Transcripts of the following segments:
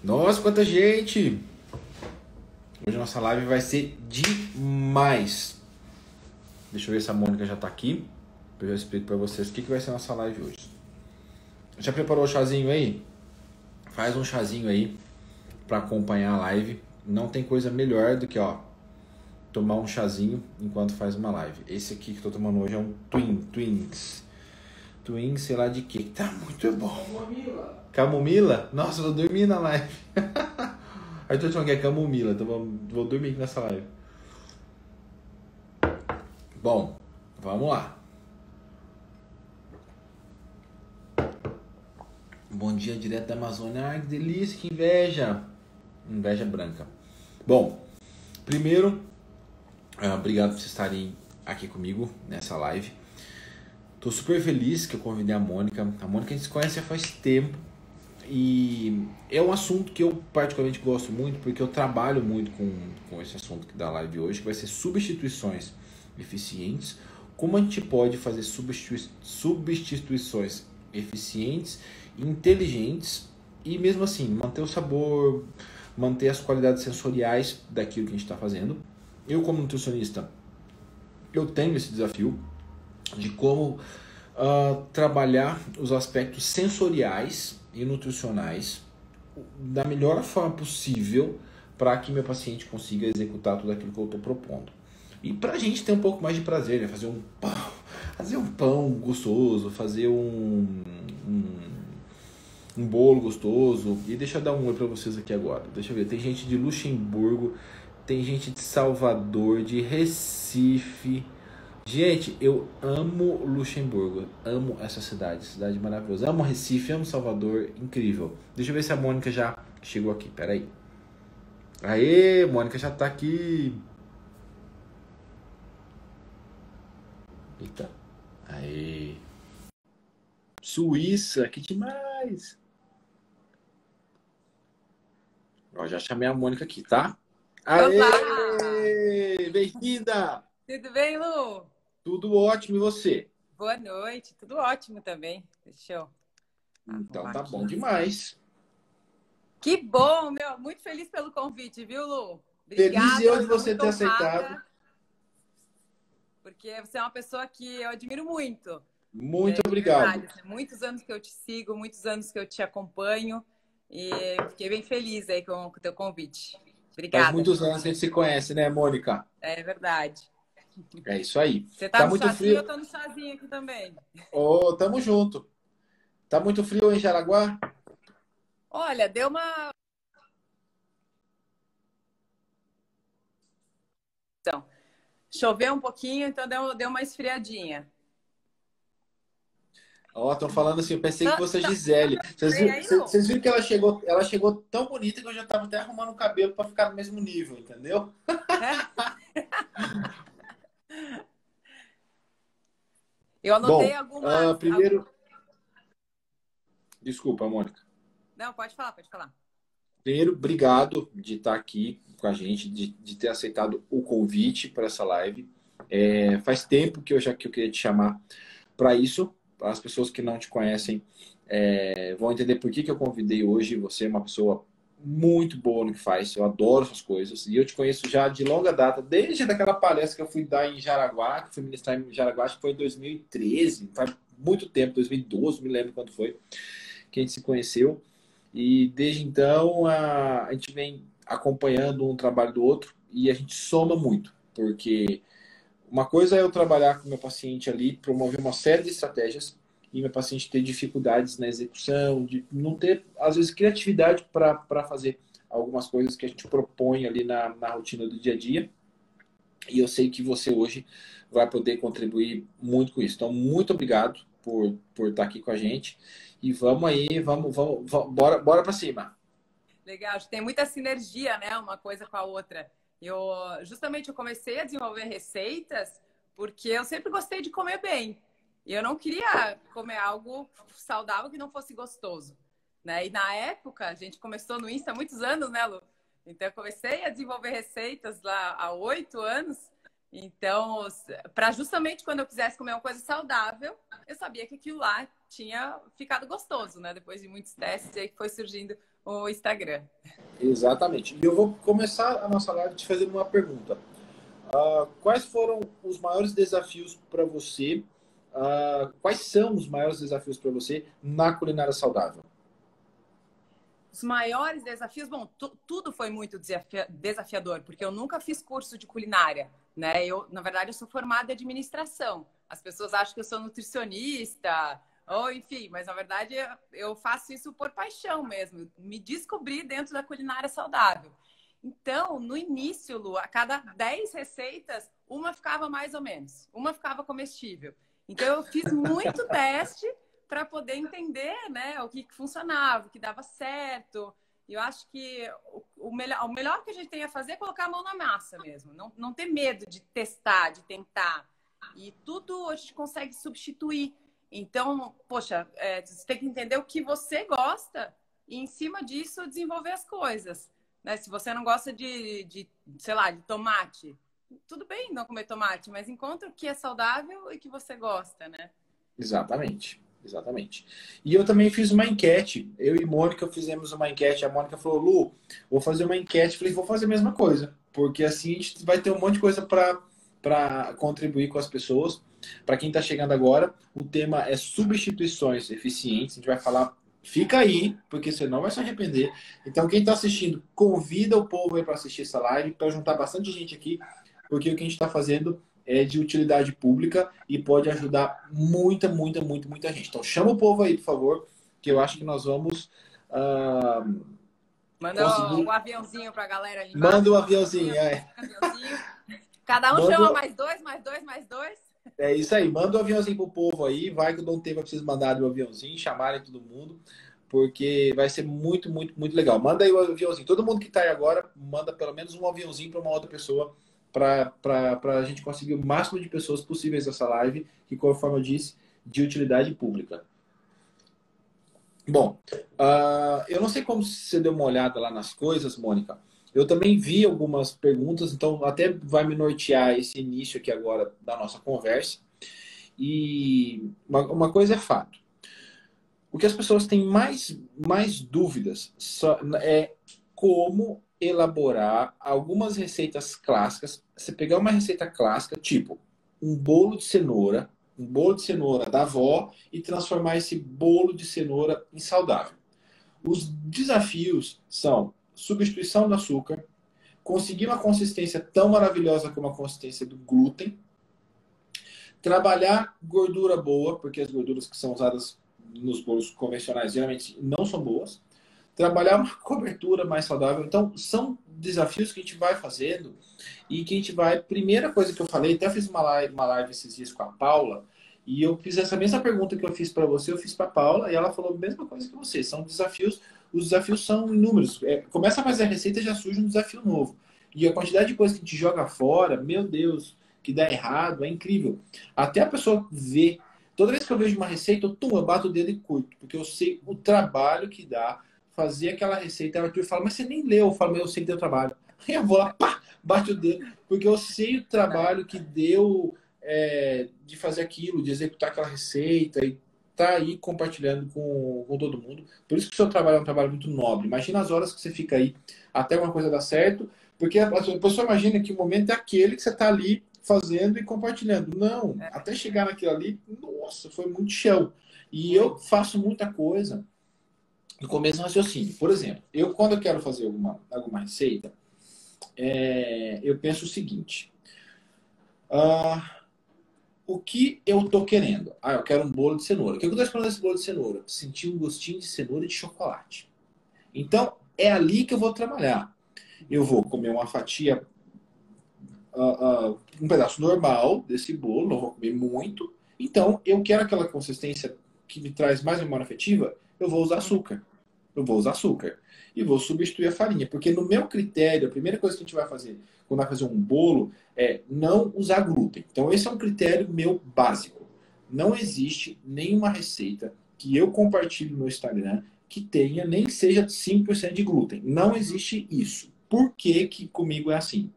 Nossa, quanta gente! Hoje a nossa live vai ser demais. Deixa eu ver se a Mônica já tá aqui. Eu já explico pra vocês o que vai ser a nossa live hoje. Já preparou o chazinho aí? Faz um chazinho aí pra acompanhar a live. Não tem coisa melhor do que, ó, tomar um chazinho enquanto faz uma live. Esse aqui que eu tô tomando hoje é um Twins, sei lá de que. Tá muito bom. Camomila. Camomila? Nossa, eu vou dormir na live. Aí tô achando que é camomila, então vou dormir aqui nessa live. Bom, vamos lá. Bom dia, direto da Amazônia. Ai, que delícia, que inveja. Inveja branca. Bom, primeiro, obrigado por vocês estarem aqui comigo nessa live. Tô super feliz que eu convidei a Mônica. A Mônica a gente se conhece faz tempo. E é um assunto que eu particularmente gosto muito, porque eu trabalho muito com esse assunto da live hoje, que vai ser substituições eficientes. Como a gente pode fazer substituições eficientes, inteligentes e mesmo assim manter o sabor, manter as qualidades sensoriais daquilo que a gente está fazendo. Eu, como nutricionista, eu tenho esse desafio de como trabalhar os aspectos sensoriais e nutricionais da melhor forma possível para que meu paciente consiga executar tudo aquilo que eu estou propondo. E para a gente ter um pouco mais de prazer, né? Fazer um pão gostoso, fazer um bolo gostoso. E deixa eu dar um oi para vocês aqui agora. Deixa eu ver, tem gente de Luxemburgo, tem gente de Salvador, de Recife. Gente, eu amo Luxemburgo, amo essa cidade maravilhosa. Amo Recife, amo Salvador, incrível. Deixa eu ver se a Mônica já chegou aqui, peraí. Aê, Mônica já tá aqui. Eita, aê. Suíça, que demais. Ó, já chamei a Mônica aqui, tá? Aê, bem-vinda. Tudo bem, Lu? Tudo ótimo, e você? Boa noite, tudo ótimo também. Deixa eu Então tá aqui. bom demais. Que bom, meu. Muito feliz pelo convite, viu, Lu? Feliz Obrigada, eu de tô você muito ter honrada, aceitado. porque você é uma pessoa que eu admiro muito. Muito De obrigado. verdade, muitos anos que eu te sigo, muitos anos que eu te acompanho e fiquei bem feliz aí com o teu convite. Obrigada. Faz muitos anos que a gente se conhece, né, Mônica? É verdade. É isso aí. Você tá no muito chazinho, frio? eu tô no chazinho aqui também. Ô, tamo junto. Tá muito frio em Jaraguá? Olha, deu uma... Choveu um pouquinho, então deu uma esfriadinha. Ó, estão falando assim, eu pensei que fosse a Tá, Gisele. aí, Vocês viram que ela chegou tão bonita que eu já tava até arrumando o cabelo para ficar no mesmo nível, entendeu? Eu anotei Bom, algumas... primeiro... Desculpa, Mônica. Não, pode falar, pode falar. Primeiro, obrigado de estar aqui com a gente, de ter aceitado o convite para essa live. Faz tempo que eu queria te chamar para isso. As pessoas que não te conhecem vão entender por que eu convidei hoje. Você é uma pessoa muito boa no que faz. Eu adoro essas coisas. E eu te conheço já de longa data, desde aquela palestra que eu fui dar em Jaraguá, que fui ministrar em Jaraguá, acho que foi em 2013. Faz muito tempo, 2012, me lembro quando foi que a gente se conheceu. E desde então a gente vem acompanhando um trabalho do outro e a gente soma muito, porque uma coisa é eu trabalhar com meu paciente ali, promover uma série de estratégias e meu paciente ter dificuldades na execução, de não ter, às vezes, criatividade para fazer algumas coisas que a gente propõe ali na rotina do dia a dia. E eu sei que você hoje vai poder contribuir muito com isso. Então, muito obrigado por estar aqui com a gente. E vamos aí, vamos bora para cima. Legal, tem muita sinergia, né? Uma coisa com a outra. Justamente eu comecei a desenvolver receitas porque eu sempre gostei de comer bem. E eu não queria comer algo saudável que não fosse gostoso, né? E na época, a gente começou no Insta há muitos anos, né, Lu? Então eu comecei a desenvolver receitas lá há 8 anos Então, para justamente quando eu quisesse comer uma coisa saudável, eu sabia que aquilo lá tinha ficado gostoso, né? Depois de muitos testes, aí foi surgindo o Instagram. Exatamente. E eu vou começar a nossa live te fazendo uma pergunta. Quais foram os maiores desafios para você? Quais são os maiores desafios para você na culinária saudável? Os maiores desafios, bom, tudo foi muito desafiador, porque eu nunca fiz curso de culinária, né? Na verdade, eu sou formada em administração. As pessoas acham que eu sou nutricionista, ou enfim, mas na verdade eu faço isso por paixão mesmo. Me descobri dentro da culinária saudável. Então, no início, Lu, a cada 10 receitas, uma ficava mais ou menos, uma ficava comestível. Então, eu fiz muito teste para poder entender, né, o que funcionava, o que dava certo. E eu acho que o melhor que a gente tem a fazer é colocar a mão na massa mesmo. Não ter medo de testar, de tentar. E tudo a gente consegue substituir. Então, poxa, você tem que entender o que você gosta e, em cima disso, desenvolver as coisas. Né? Se você não gosta sei lá, de tomate, tudo bem não comer tomate, mas encontra o que é saudável e que você gosta, né? Exatamente. Exatamente. E eu também fiz uma enquete. Eu e Mônica fizemos uma enquete. A Mônica falou, Lu, vou fazer uma enquete. Eu falei, vou fazer a mesma coisa. Porque assim a gente vai ter um monte de coisa para contribuir com as pessoas. Para quem está chegando agora, o tema é substituições eficientes. A gente vai falar, fica aí, porque você não vai se arrepender. Então, quem está assistindo, convida o povo aí para assistir essa live, para juntar bastante gente aqui, porque o que a gente está fazendo é de utilidade pública e pode ajudar muita gente. Então chama o povo aí, por favor, que eu acho que nós vamos Manda conseguir... o aviãozinho para a galera ali embaixo. Manda o aviãozinho, Cada um chama mais dois, mais dois, mais dois. É isso aí, manda o aviãozinho pro povo aí, vai que o Dom T vai precisar mandar o aviãozinho, chamarem todo mundo, porque vai ser muito legal. Manda aí o aviãozinho. Todo mundo que tá aí agora, manda pelo menos um aviãozinho para uma outra pessoa, para a gente conseguir o máximo de pessoas possíveis nessa live, que, conforme eu disse, de utilidade pública. Bom, eu não sei como você deu uma olhada lá nas coisas, Mônica. Eu também vi algumas perguntas, então até vai me nortear esse início aqui agora da nossa conversa. E uma coisa é fato. O que as pessoas têm mais dúvidas é como elaborar algumas receitas clássicas. Você pegar uma receita clássica, tipo um bolo de cenoura da avó e transformar esse bolo de cenoura em saudável. Os desafios são substituição do açúcar, conseguir uma consistência tão maravilhosa como a consistência do glúten, trabalhar gordura boa, porque as gorduras que são usadas nos bolos convencionais geralmente não são boas, trabalhar uma cobertura mais saudável. Então, são desafios que a gente vai fazendo e que a gente vai... Primeira coisa que eu falei, até fiz uma live esses dias com a Paula, e eu fiz essa mesma pergunta que eu fiz para você, eu fiz para a Paula, e ela falou a mesma coisa que você. São desafios, os desafios são inúmeros. Começa a fazer a receita e já surge um desafio novo. E a quantidade de coisa que a gente joga fora, meu Deus, que dá errado, é incrível. Até a pessoa ver. Toda vez que eu vejo uma receita, eu bato o dedo e curto, porque eu sei o trabalho que dá fazer aquela receita. Ela fala, mas você nem leu. Eu falo, mas eu sei que deu trabalho. Aí eu vou lá, pá, bate o dedo, porque eu sei o trabalho que deu de fazer aquilo, de executar aquela receita e tá aí compartilhando com todo mundo. Por isso que o seu trabalho é um trabalho muito nobre. Imagina as horas que você fica aí até uma coisa dar certo, porque a pessoa imagina que o momento é aquele que você está ali fazendo e compartilhando. Não, até chegar naquilo ali, nossa, foi muito chão. E eu faço muita coisa no começo do raciocínio. Por exemplo, quando eu quero fazer alguma receita, eu penso o seguinte: o que eu tô querendo? Eu quero um bolo de cenoura. O que eu estou esperando desse bolo de cenoura? Sentir um gostinho de cenoura e de chocolate. Então, é ali que eu vou trabalhar. Eu vou comer uma fatia, um pedaço normal desse bolo, não vou comer muito. Então, eu quero aquela consistência que me traz mais memória afetiva, eu vou usar açúcar. E vou substituir a farinha. Porque no meu critério, a primeira coisa que a gente vai fazer quando vai fazer um bolo é não usar glúten. Então esse é um critério meu básico. Não existe nenhuma receita que eu compartilhe no Instagram que tenha nem seja 5% de glúten. Não existe isso. Por que que comigo é assim?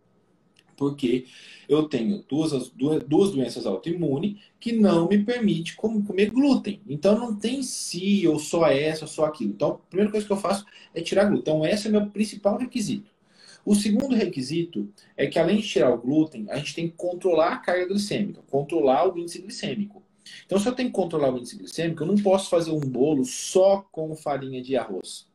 Porque eu tenho duas doenças autoimunes que não me permitem comer glúten. Então não tem se ou só essa ou só aquilo. Então a primeira coisa que eu faço é tirar glúten. Então esse é o meu principal requisito. O segundo requisito é que além de tirar o glúten, a gente tem que controlar a carga glicêmica, controlar o índice glicêmico. Então se eu tenho que controlar o índice glicêmico, eu não posso fazer um bolo só com farinha de arroz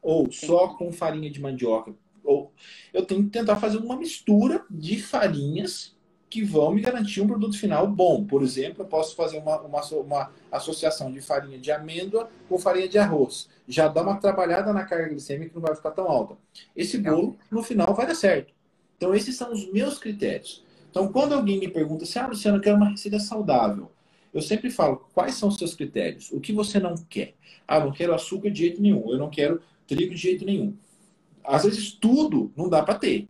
ou só com farinha de mandioca. Ou eu tenho que tentar fazer uma mistura de farinhas que vão me garantir um produto final bom. Por exemplo, eu posso fazer uma associação de farinha de amêndoa com farinha de arroz. Já dá uma trabalhada na carga glicêmica que não vai ficar tão alta. Esse bolo, no final, vai dar certo. Então, esses são os meus critérios. Então, quando alguém me pergunta assim, Luciano, eu quero uma receita saudável. Eu sempre falo, quais são os seus critérios? O que você não quer? Eu não quero açúcar de jeito nenhum. Eu não quero trigo de jeito nenhum. Às vezes tudo não dá para ter.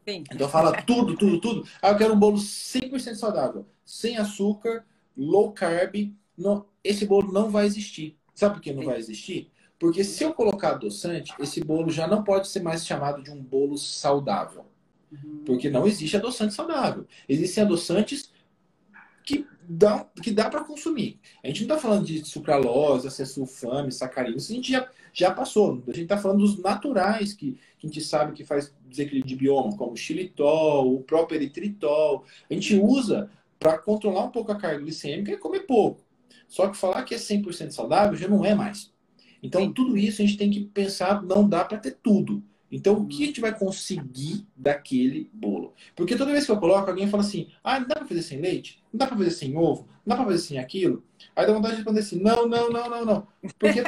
Sim. Então fala tudo, tudo, tudo. Eu quero um bolo 100% saudável, sem açúcar, low carb. Não, esse bolo não vai existir. Sabe por que não vai existir? Porque se eu colocar adoçante, esse bolo já não pode ser mais chamado de um bolo saudável. Porque não existe adoçante saudável. Existem adoçantes que dá para consumir. A gente não está falando de sucralose, acesulfame, sacarina. Isso a gente já passou. A gente está falando dos naturais que a gente sabe que faz desequilíbrio de bioma, como o xilitol, o próprio eritritol. A gente usa para controlar um pouco a carga glicêmica e comer pouco. Só que falar que é 100% saudável já não é mais. Então, tudo isso a gente tem que pensar, não dá para ter tudo. Então, o que a gente vai conseguir daquele bolo? Porque toda vez que eu coloco, alguém fala assim, não dá para fazer sem leite? Não dá para fazer sem ovo? Não dá para fazer sem aquilo? Aí dá vontade de responder assim, não, não, não, não, não. Porque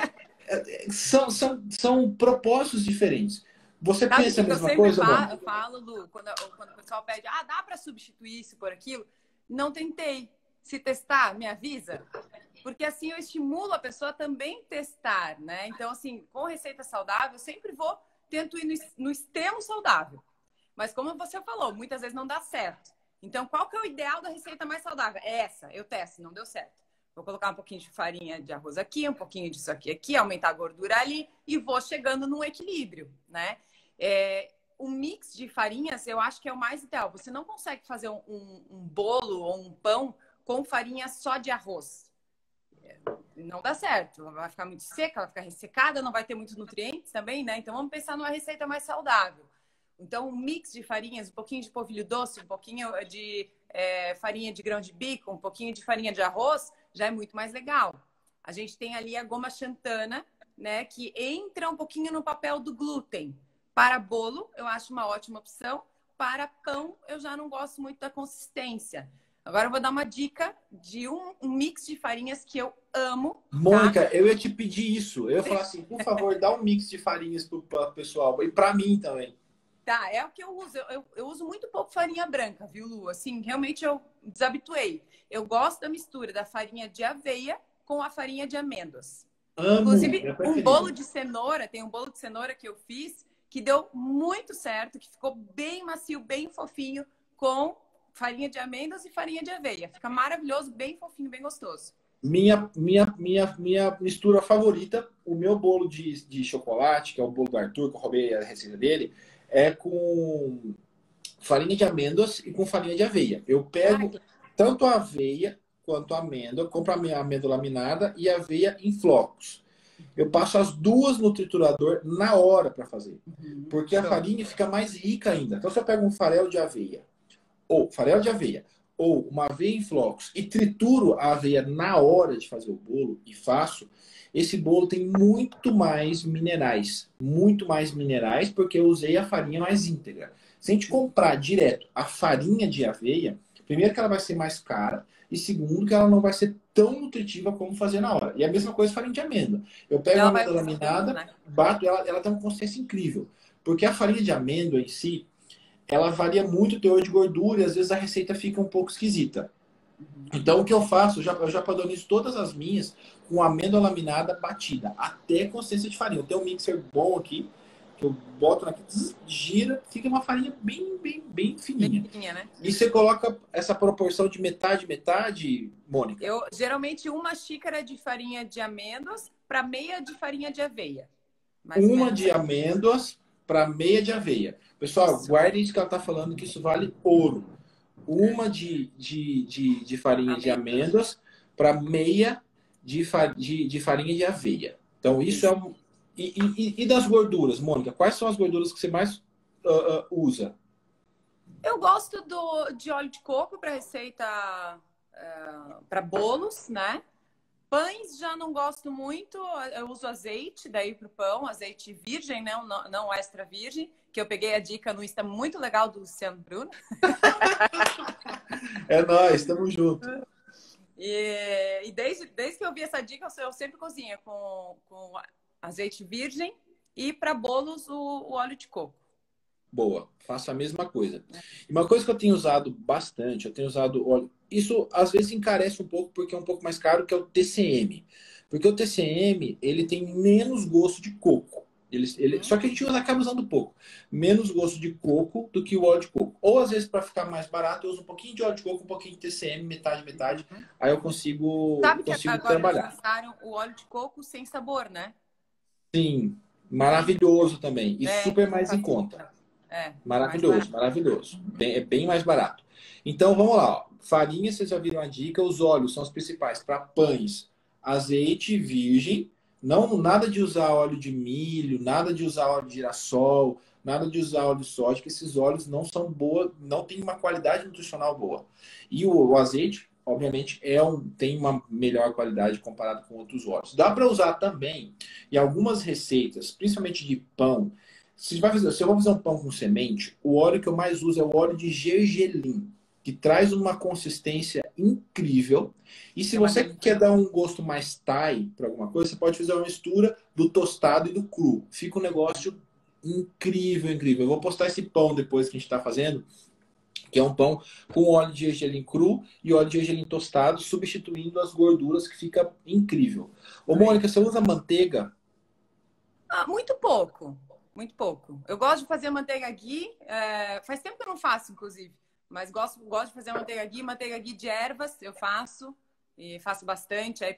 são propósitos diferentes. Você Sabe pensa a que eu mesma sempre coisa, Mônica? falo, Lu, quando o pessoal pede, dá para substituir isso por aquilo? Não tentei. Se testar, me avisa. Porque assim eu estimulo a pessoa a também testar, né? Então, assim, com receita saudável, eu sempre tento ir no extremo saudável. Mas como você falou, muitas vezes não dá certo. Então, qual que é o ideal da receita mais saudável? É essa, eu testo, não deu certo. Vou colocar um pouquinho de farinha de arroz aqui, um pouquinho disso aqui, aumentar a gordura ali e vou chegando num equilíbrio, né? O mix de farinhas, eu acho que é o mais ideal. Você não consegue fazer um bolo ou um pão com farinha só de arroz. Não dá certo. Vai ficar muito seca, vai ficar ressecada, não vai ter muitos nutrientes também, né? Então, vamos pensar numa receita mais saudável. Então, um mix de farinhas, um pouquinho de polvilho doce, um pouquinho de farinha de grão de bico, um pouquinho de farinha de arroz, já é muito mais legal. A gente tem ali a goma xantana, né? Que entra um pouquinho no papel do glúten. Para bolo, eu acho uma ótima opção. Para pão, eu já não gosto muito da consistência. Agora eu vou dar uma dica de um mix de farinhas que eu amo. Mônica, eu ia te pedir isso. Eu ia falar assim, por favor, dá um mix de farinhas pro pessoal. E para mim também. Tá, é o que eu uso. Eu uso muito pouco farinha branca, viu, Lu? Assim, realmente eu desabituei. Eu gosto da mistura da farinha de aveia com a farinha de amêndoas. Amo, Inclusive, um bolo de cenoura, tem um bolo de cenoura que eu fiz que deu muito certo, que ficou bem macio, bem fofinho, com farinha de amêndoas e farinha de aveia. Fica maravilhoso, bem fofinho, bem gostoso. Minha mistura favorita, o meu bolo de chocolate, que é o bolo do Arthur, que eu roubei a receita dele, é com farinha de amêndoas e com farinha de aveia. Eu pego tanto a aveia quanto a amêndoa, compro a amêndoa laminada e a aveia em flocos. Eu passo as duas no triturador na hora para fazer. Porque a farinha fica mais rica ainda. Então, se eu pego um farelo de aveia, ou uma aveia em flocos, e trituro a aveia na hora de fazer o bolo, e faço, esse bolo tem muito mais minerais. Muito mais minerais, porque eu usei a farinha mais íntegra. Se a gente comprar direto a farinha de aveia, primeiro que ela vai ser mais cara, e segundo que ela não vai ser tão nutritiva como fazer na hora. E a mesma coisa farinha de amêndoa. Eu pego a amêndoa laminada, né? Bato, ela tem uma consistência incrível. Porque a farinha de amêndoa em si, ela varia muito o teor de gordura e às vezes a receita fica um pouco esquisita. Então o que eu faço, eu já padronizo todas as minhas com amêndoa laminada batida, até consistência de farinha. Eu tenho um mixer bom aqui, que eu boto aqui, gira, fica uma farinha bem fininha. Bem fininha, né? E você coloca essa proporção de metade, Mônica? Eu geralmente uma xícara de farinha de amêndoas para meia de farinha de aveia. Uma de amêndoas para meia de aveia. Pessoal, Isso. guardem isso que ela está falando, que isso vale ouro. Uma de farinha de amêndoas para meia de farinha de aveia. Então, isso é Isso. um. E das gorduras, Mônica? Quais são as gorduras que você mais usa? Eu gosto de óleo de coco para receita, para bolos, né? Pães já não gosto muito, eu uso azeite daí para o pão, azeite virgem, né? Não extra virgem, que eu peguei a dica no Insta muito legal do Luciano Bruno. É nóis, estamos juntos. E desde que eu vi essa dica, eu sempre cozinho com azeite virgem e para bolos o óleo de coco. Boa, faço a mesma coisa. E uma coisa que eu tenho usado bastante, eu tenho usado óleo. Isso às vezes encarece um pouco porque é um pouco mais caro, que é o TCM. Porque o TCM, ele tem menos gosto de coco. Só que a gente acaba usando pouco. Menos gosto de coco do que o óleo de coco. Ou às vezes, para ficar mais barato, eu uso um pouquinho de óleo de coco, um pouquinho de TCM, metade, metade. Aí eu Sabe que consigo agora eles trabalhar. lançaram o óleo de coco sem sabor, né? Sim, maravilhoso também. E super Que não mais em faz conta. falta. É mais Maravilhoso, barato. maravilhoso. É bem mais barato. Então vamos lá. Ó. Farinha, vocês já viram a dica. Os óleos são os principais para pães. Azeite virgem. Não, nada de usar óleo de milho, nada de usar óleo de girassol, nada de usar óleo de soja, que esses óleos não são boa, não tem uma qualidade nutricional boa. E o azeite, obviamente, tem uma melhor qualidade comparado com outros óleos. Dá para usar também em algumas receitas, principalmente de pão. Se eu vou fazer um pão com semente, o óleo que eu mais uso é o óleo de gergelim, que traz uma consistência incrível. E se É uma você delícia. quer dar um gosto mais Thai para alguma coisa, você pode fazer uma mistura do tostado e do cru. Fica um negócio incrível, incrível. Eu vou postar esse pão depois que a gente está fazendo, que é um pão com óleo de gergelim cru e óleo de gergelim tostado, substituindo as gorduras, que fica incrível. Ô, Mônica, você usa manteiga? Ah, muito pouco. Muito pouco. Eu gosto de fazer manteiga ghee. Faz tempo que eu não faço, inclusive. Mas gosto de fazer manteiga ghee de ervas, eu faço. E faço bastante aí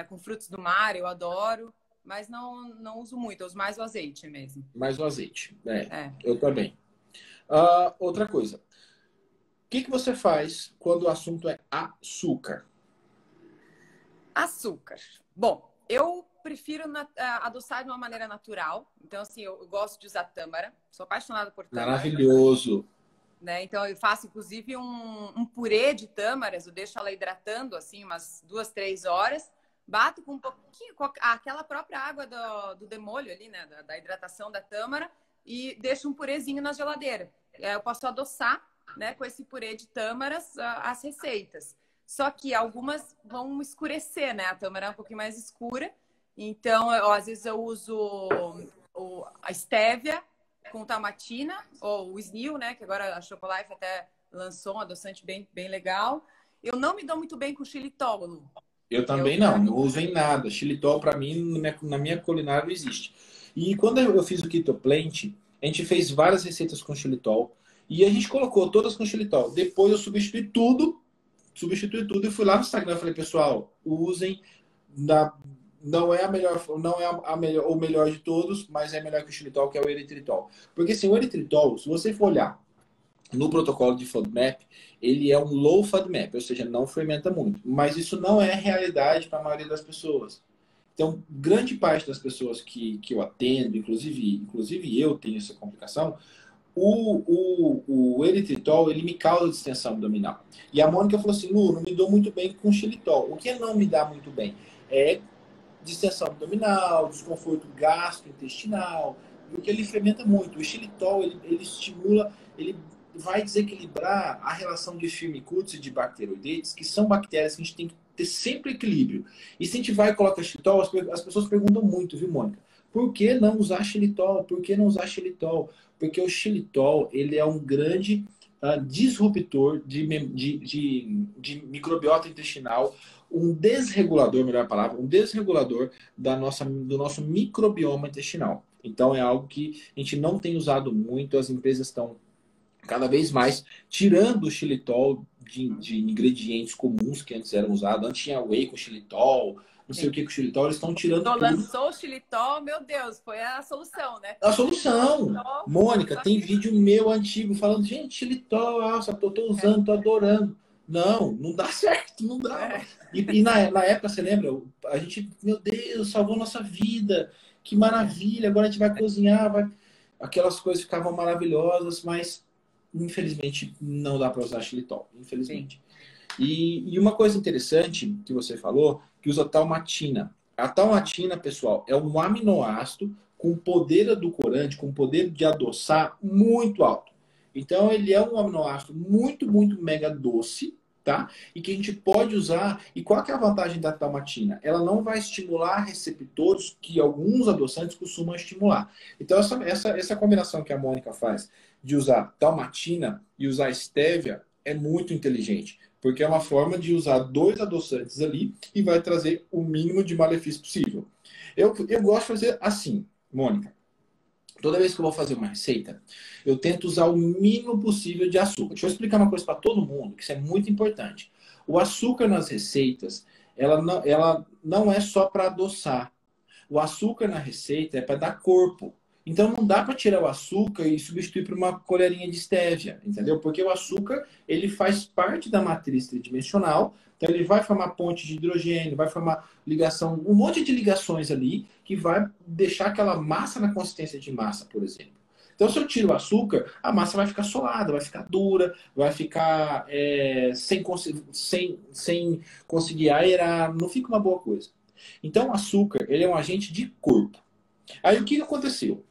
com frutos do mar, eu adoro. Mas não uso muito, eu uso mais o azeite mesmo. Mais o azeite. É, É. eu também. Outra coisa. O que você faz quando o assunto é açúcar? Açúcar. Bom, eu prefiro adoçar de uma maneira natural. Então, assim, eu gosto de usar tâmara. Sou apaixonada por tâmara. Maravilhoso. Né? Então, eu faço, inclusive, um purê de tâmaras. Eu deixo ela hidratando, assim, umas 2, 3 horas. Bato com um pouquinho, com aquela própria água do demolho ali, né? Da hidratação da tâmara. E deixo um purezinho na geladeira. Eu posso adoçar, né, com esse purê de tâmaras as receitas. Só que algumas vão escurecer, né? A tâmara é um pouquinho mais escura. Então, às vezes eu uso a estévia com tamatina, ou o Snil, né? Que agora a Chocolife até lançou um adoçante bem, bem legal. Eu não me dou muito bem com xilitol, Lu. Eu também não uso em nada. Xilitol, para mim, na minha culinária não existe. E quando eu fiz o Keto Plant, a gente fez várias receitas com xilitol. E a gente colocou todas com xilitol. Depois eu substituí tudo e fui lá no Instagram e falei, pessoal, usem. Não é a melhor, não é a melhor, o melhor de todos, mas é melhor que o xilitol, que é o eritritol. Porque assim, o eritritol, se você for olhar no protocolo de FODMAP, ele é um low FODMAP, ou seja, não fermenta muito. Mas isso não é realidade para a maioria das pessoas. Então, grande parte das pessoas que eu atendo, inclusive eu tenho essa complicação, o eritritol, ele me causa distensão abdominal. E a Mônica falou assim, Lu, não me dou muito bem com xilitol. O que não me dá muito bem? É distensão abdominal, desconforto gastrointestinal, porque ele fermenta muito. O xilitol, ele estimula, ele vai desequilibrar a relação de firmicutes e de bacteroidetes, que são bactérias que a gente tem que ter sempre equilíbrio. E se a gente vai e coloca xilitol, as pessoas perguntam muito, viu, Mônica? Por que não usar xilitol? Por que não usar xilitol? Porque o xilitol, ele é um grande disruptor de microbiota intestinal, um desregulador, melhor palavra, um desregulador do nosso microbioma intestinal. Então é algo que a gente não tem usado muito, as empresas estão cada vez mais tirando o xilitol de ingredientes comuns que antes eram usados. Antes tinha whey com xilitol, não sei o que com o xilitol, eles estão tirando tudo. Lançou o xilitol, meu Deus, foi a solução, né? A solução! Mônica, tem vídeo meu antigo falando, gente, xilitol, nossa, tô usando, tô adorando. Não, não dá certo, não dá. E na época, você lembra? A gente, meu Deus, salvou nossa vida. Que maravilha, agora a gente vai cozinhar, vai... Aquelas coisas ficavam maravilhosas, mas infelizmente não dá para usar xilitol, infelizmente. E uma coisa interessante que você falou, que usa talmatina. A talmatina, pessoal, é um aminoácido com poder edulcorante, com poder de adoçar muito alto. Então, ele é um aminoácido muito, muito mega doce, tá? E que a gente pode usar. E qual que é a vantagem da talmatina? Ela não vai estimular receptores que alguns adoçantes costumam estimular. Então, essa combinação que a Mônica faz de usar talmatina e usar estévia é muito inteligente. Porque é uma forma de usar 2 adoçantes ali e vai trazer o mínimo de malefício possível. Eu gosto de fazer assim, Mônica. Toda vez que eu vou fazer uma receita, eu tento usar o mínimo possível de açúcar. Deixa eu explicar uma coisa para todo mundo, que isso é muito importante. O açúcar nas receitas, ela não é só para adoçar. O açúcar na receita é para dar corpo. Então não dá para tirar o açúcar e substituir por uma colherinha de estévia, entendeu? Porque o açúcar, ele faz parte da matriz tridimensional, então ele vai formar ponte de hidrogênio, vai formar ligação, um monte de ligações ali que vai deixar aquela massa na consistência de massa, por exemplo. Então se eu tiro o açúcar, a massa vai ficar solada, vai ficar dura, vai ficar sem conseguir aerar, não fica uma boa coisa. Então o açúcar, ele é um agente de corpo. Aí o que aconteceu?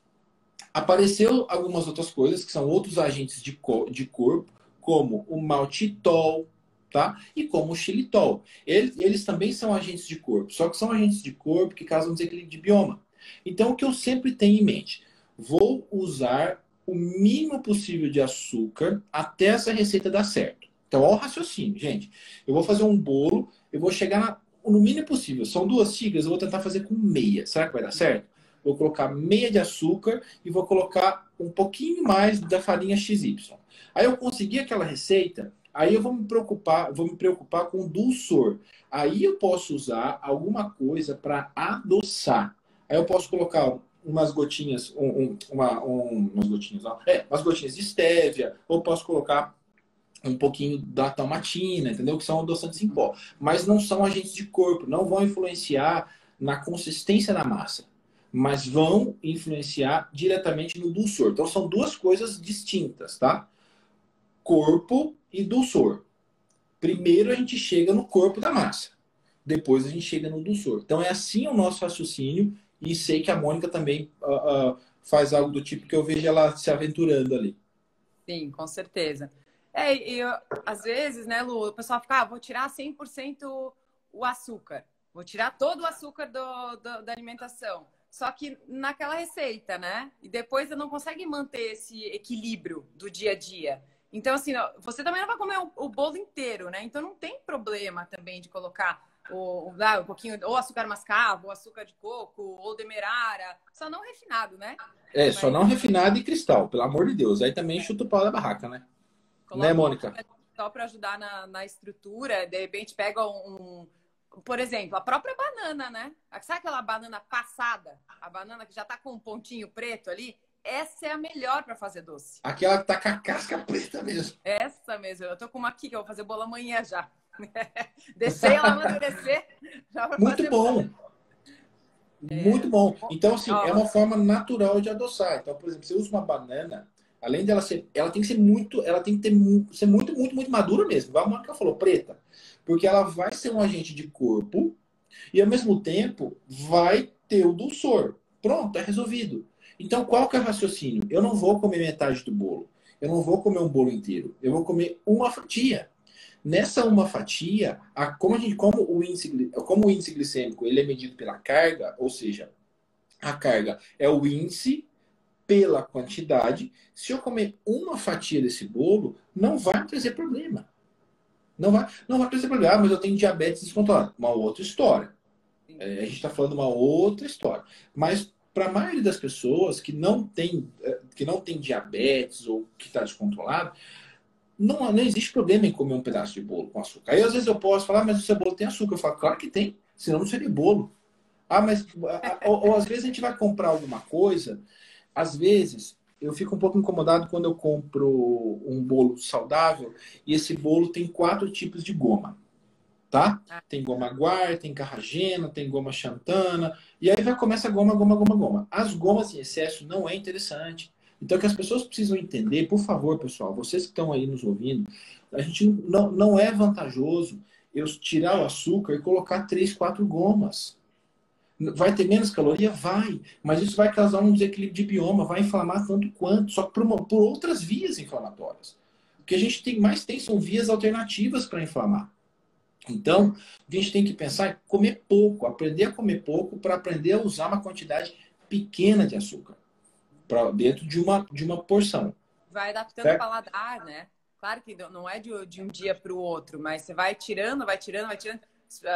Apareceu algumas outras coisas, que são outros agentes de corpo, como o maltitol, tá? E como o xilitol. Eles também são agentes de corpo, só que são agentes de corpo que causam desequilíbrio de bioma. Então, o que eu sempre tenho em mente? Vou usar o mínimo possível de açúcar até essa receita dar certo. Então, olha o raciocínio, gente. Eu vou fazer um bolo, eu vou chegar no mínimo possível. São 2 xícaras, eu vou tentar fazer com meia. Será que vai dar certo? Vou colocar meia de açúcar e vou colocar um pouquinho mais da farinha XY. Aí eu consegui aquela receita, aí eu vou me preocupar com o dulçor. Aí eu posso usar alguma coisa para adoçar. Aí eu posso colocar umas gotinhas, umas gotinhas de estévia, ou posso colocar um pouquinho da talmatina, entendeu? Que são adoçantes em pó. Mas não são agentes de corpo, não vão influenciar na consistência da massa, mas vão influenciar diretamente no dulçor. Então, são 2 coisas distintas, tá? Corpo e dulçor. Primeiro a gente chega no corpo da massa. Depois a gente chega no dulçor. Então, é assim o nosso raciocínio. E sei que a Mônica também faz algo do tipo que eu vejo ela se aventurando ali. Sim, com certeza. Às vezes, né, Lu, o pessoal fica, vou tirar 100% o açúcar. Vou tirar todo o açúcar da alimentação. Só que naquela receita, né? E depois você não consegue manter esse equilíbrio do dia a dia. Então, assim, você também não vai comer o bolo inteiro, né? Então não tem problema também de colocar um pouquinho, ou açúcar mascavo, ou açúcar de coco, ou demerara. Só não refinado, né? Só não refinado e cristal, pelo amor de Deus. Aí também chuta o pau da barraca, né? Coloca né, Mônica? Só para ajudar na estrutura, de repente pega por exemplo, a própria banana, né? Sabe aquela banana passada? A banana que já tá com um pontinho preto ali? Essa é a melhor para fazer doce. Aquela que tá com a casca preta mesmo. Essa mesmo. Eu tô com uma aqui que eu vou fazer bolo amanhã já. Descer ela amadurecer. Muito bom. Muito bom. Então, assim, é uma forma natural de adoçar. Então, por exemplo, você usa uma banana, além dela ser, ela tem que ser muito, ser muito, muito, muito madura mesmo. Igual a Mônica falou, preta. Porque ela vai ser um agente de corpo e, ao mesmo tempo, vai ter o dulçor. Pronto, tá resolvido. Então, qual que é o raciocínio? Eu não vou comer metade do bolo. Eu não vou comer um bolo inteiro. Eu vou comer uma fatia. Nessa uma fatia, como o índice glicêmico ele é medido pela carga, ou seja, a carga é o índice pela quantidade. Se eu comer uma fatia desse bolo, não vai trazer problema. Não vai trazer problema. Mas eu tenho diabetes descontrolado. Uma outra história. A gente está falando uma outra história. Mas para a maioria das pessoas que não tem diabetes ou que está descontrolado, não existe problema em comer um pedaço de bolo com açúcar. Aí às vezes eu posso falar, mas o seu bolo tem açúcar. Eu falo, claro que tem. Senão não seria bolo. Ah, mas ou às vezes a gente vai comprar alguma coisa, às vezes eu fico um pouco incomodado quando eu compro um bolo saudável e esse bolo tem 4 tipos de goma, tá? Tem goma guar, tem carragena, tem goma xantana, e aí vai começa goma, goma, goma, goma. As gomas em excesso não é interessante. Então, o que as pessoas precisam entender, por favor, pessoal, vocês que estão aí nos ouvindo, a gente não é vantajoso eu tirar o açúcar e colocar 3, 4 gomas. Vai ter menos caloria? Vai. Mas isso vai causar um desequilíbrio de bioma, vai inflamar tanto quanto, só que por outras vias inflamatórias. O que a gente tem são vias alternativas para inflamar. Então, o que a gente tem que pensar é comer pouco, aprender a comer pouco para aprender a usar uma quantidade pequena de açúcar dentro de uma porção. Vai adaptando o Certo? paladar, né? Claro que não é de um dia para o outro, mas você vai tirando, vai tirando, vai tirando.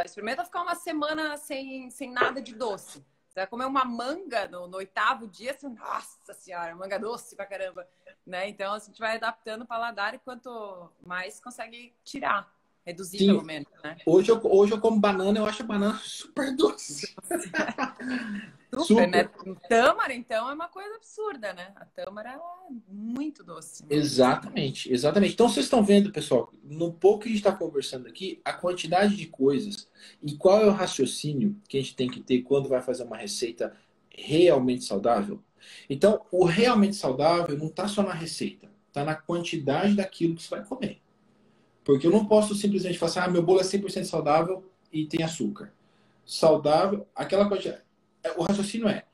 Experimenta ficar uma semana sem nada de doce. Você vai comer uma manga no 8º dia, você, nossa senhora, manga doce pra caramba. Né? Então, a gente vai adaptando o paladar e quanto mais consegue tirar. Reduzir, Sim. pelo menos, né? Hoje eu como banana, eu acho a banana super doce. Super, né? Tâmara, então, é uma coisa absurda, né? A tâmara é muito doce. Exatamente, exatamente. Então vocês estão vendo, pessoal, no pouco que a gente está conversando aqui, a quantidade de coisas e qual é o raciocínio que a gente tem que ter quando vai fazer uma receita realmente saudável. Então, o realmente saudável não está só na receita, está na quantidade daquilo que você vai comer. Porque eu não posso simplesmente falar assim, meu bolo é 100% saudável e tem açúcar. Saudável, aquela quantidade. O raciocínio é,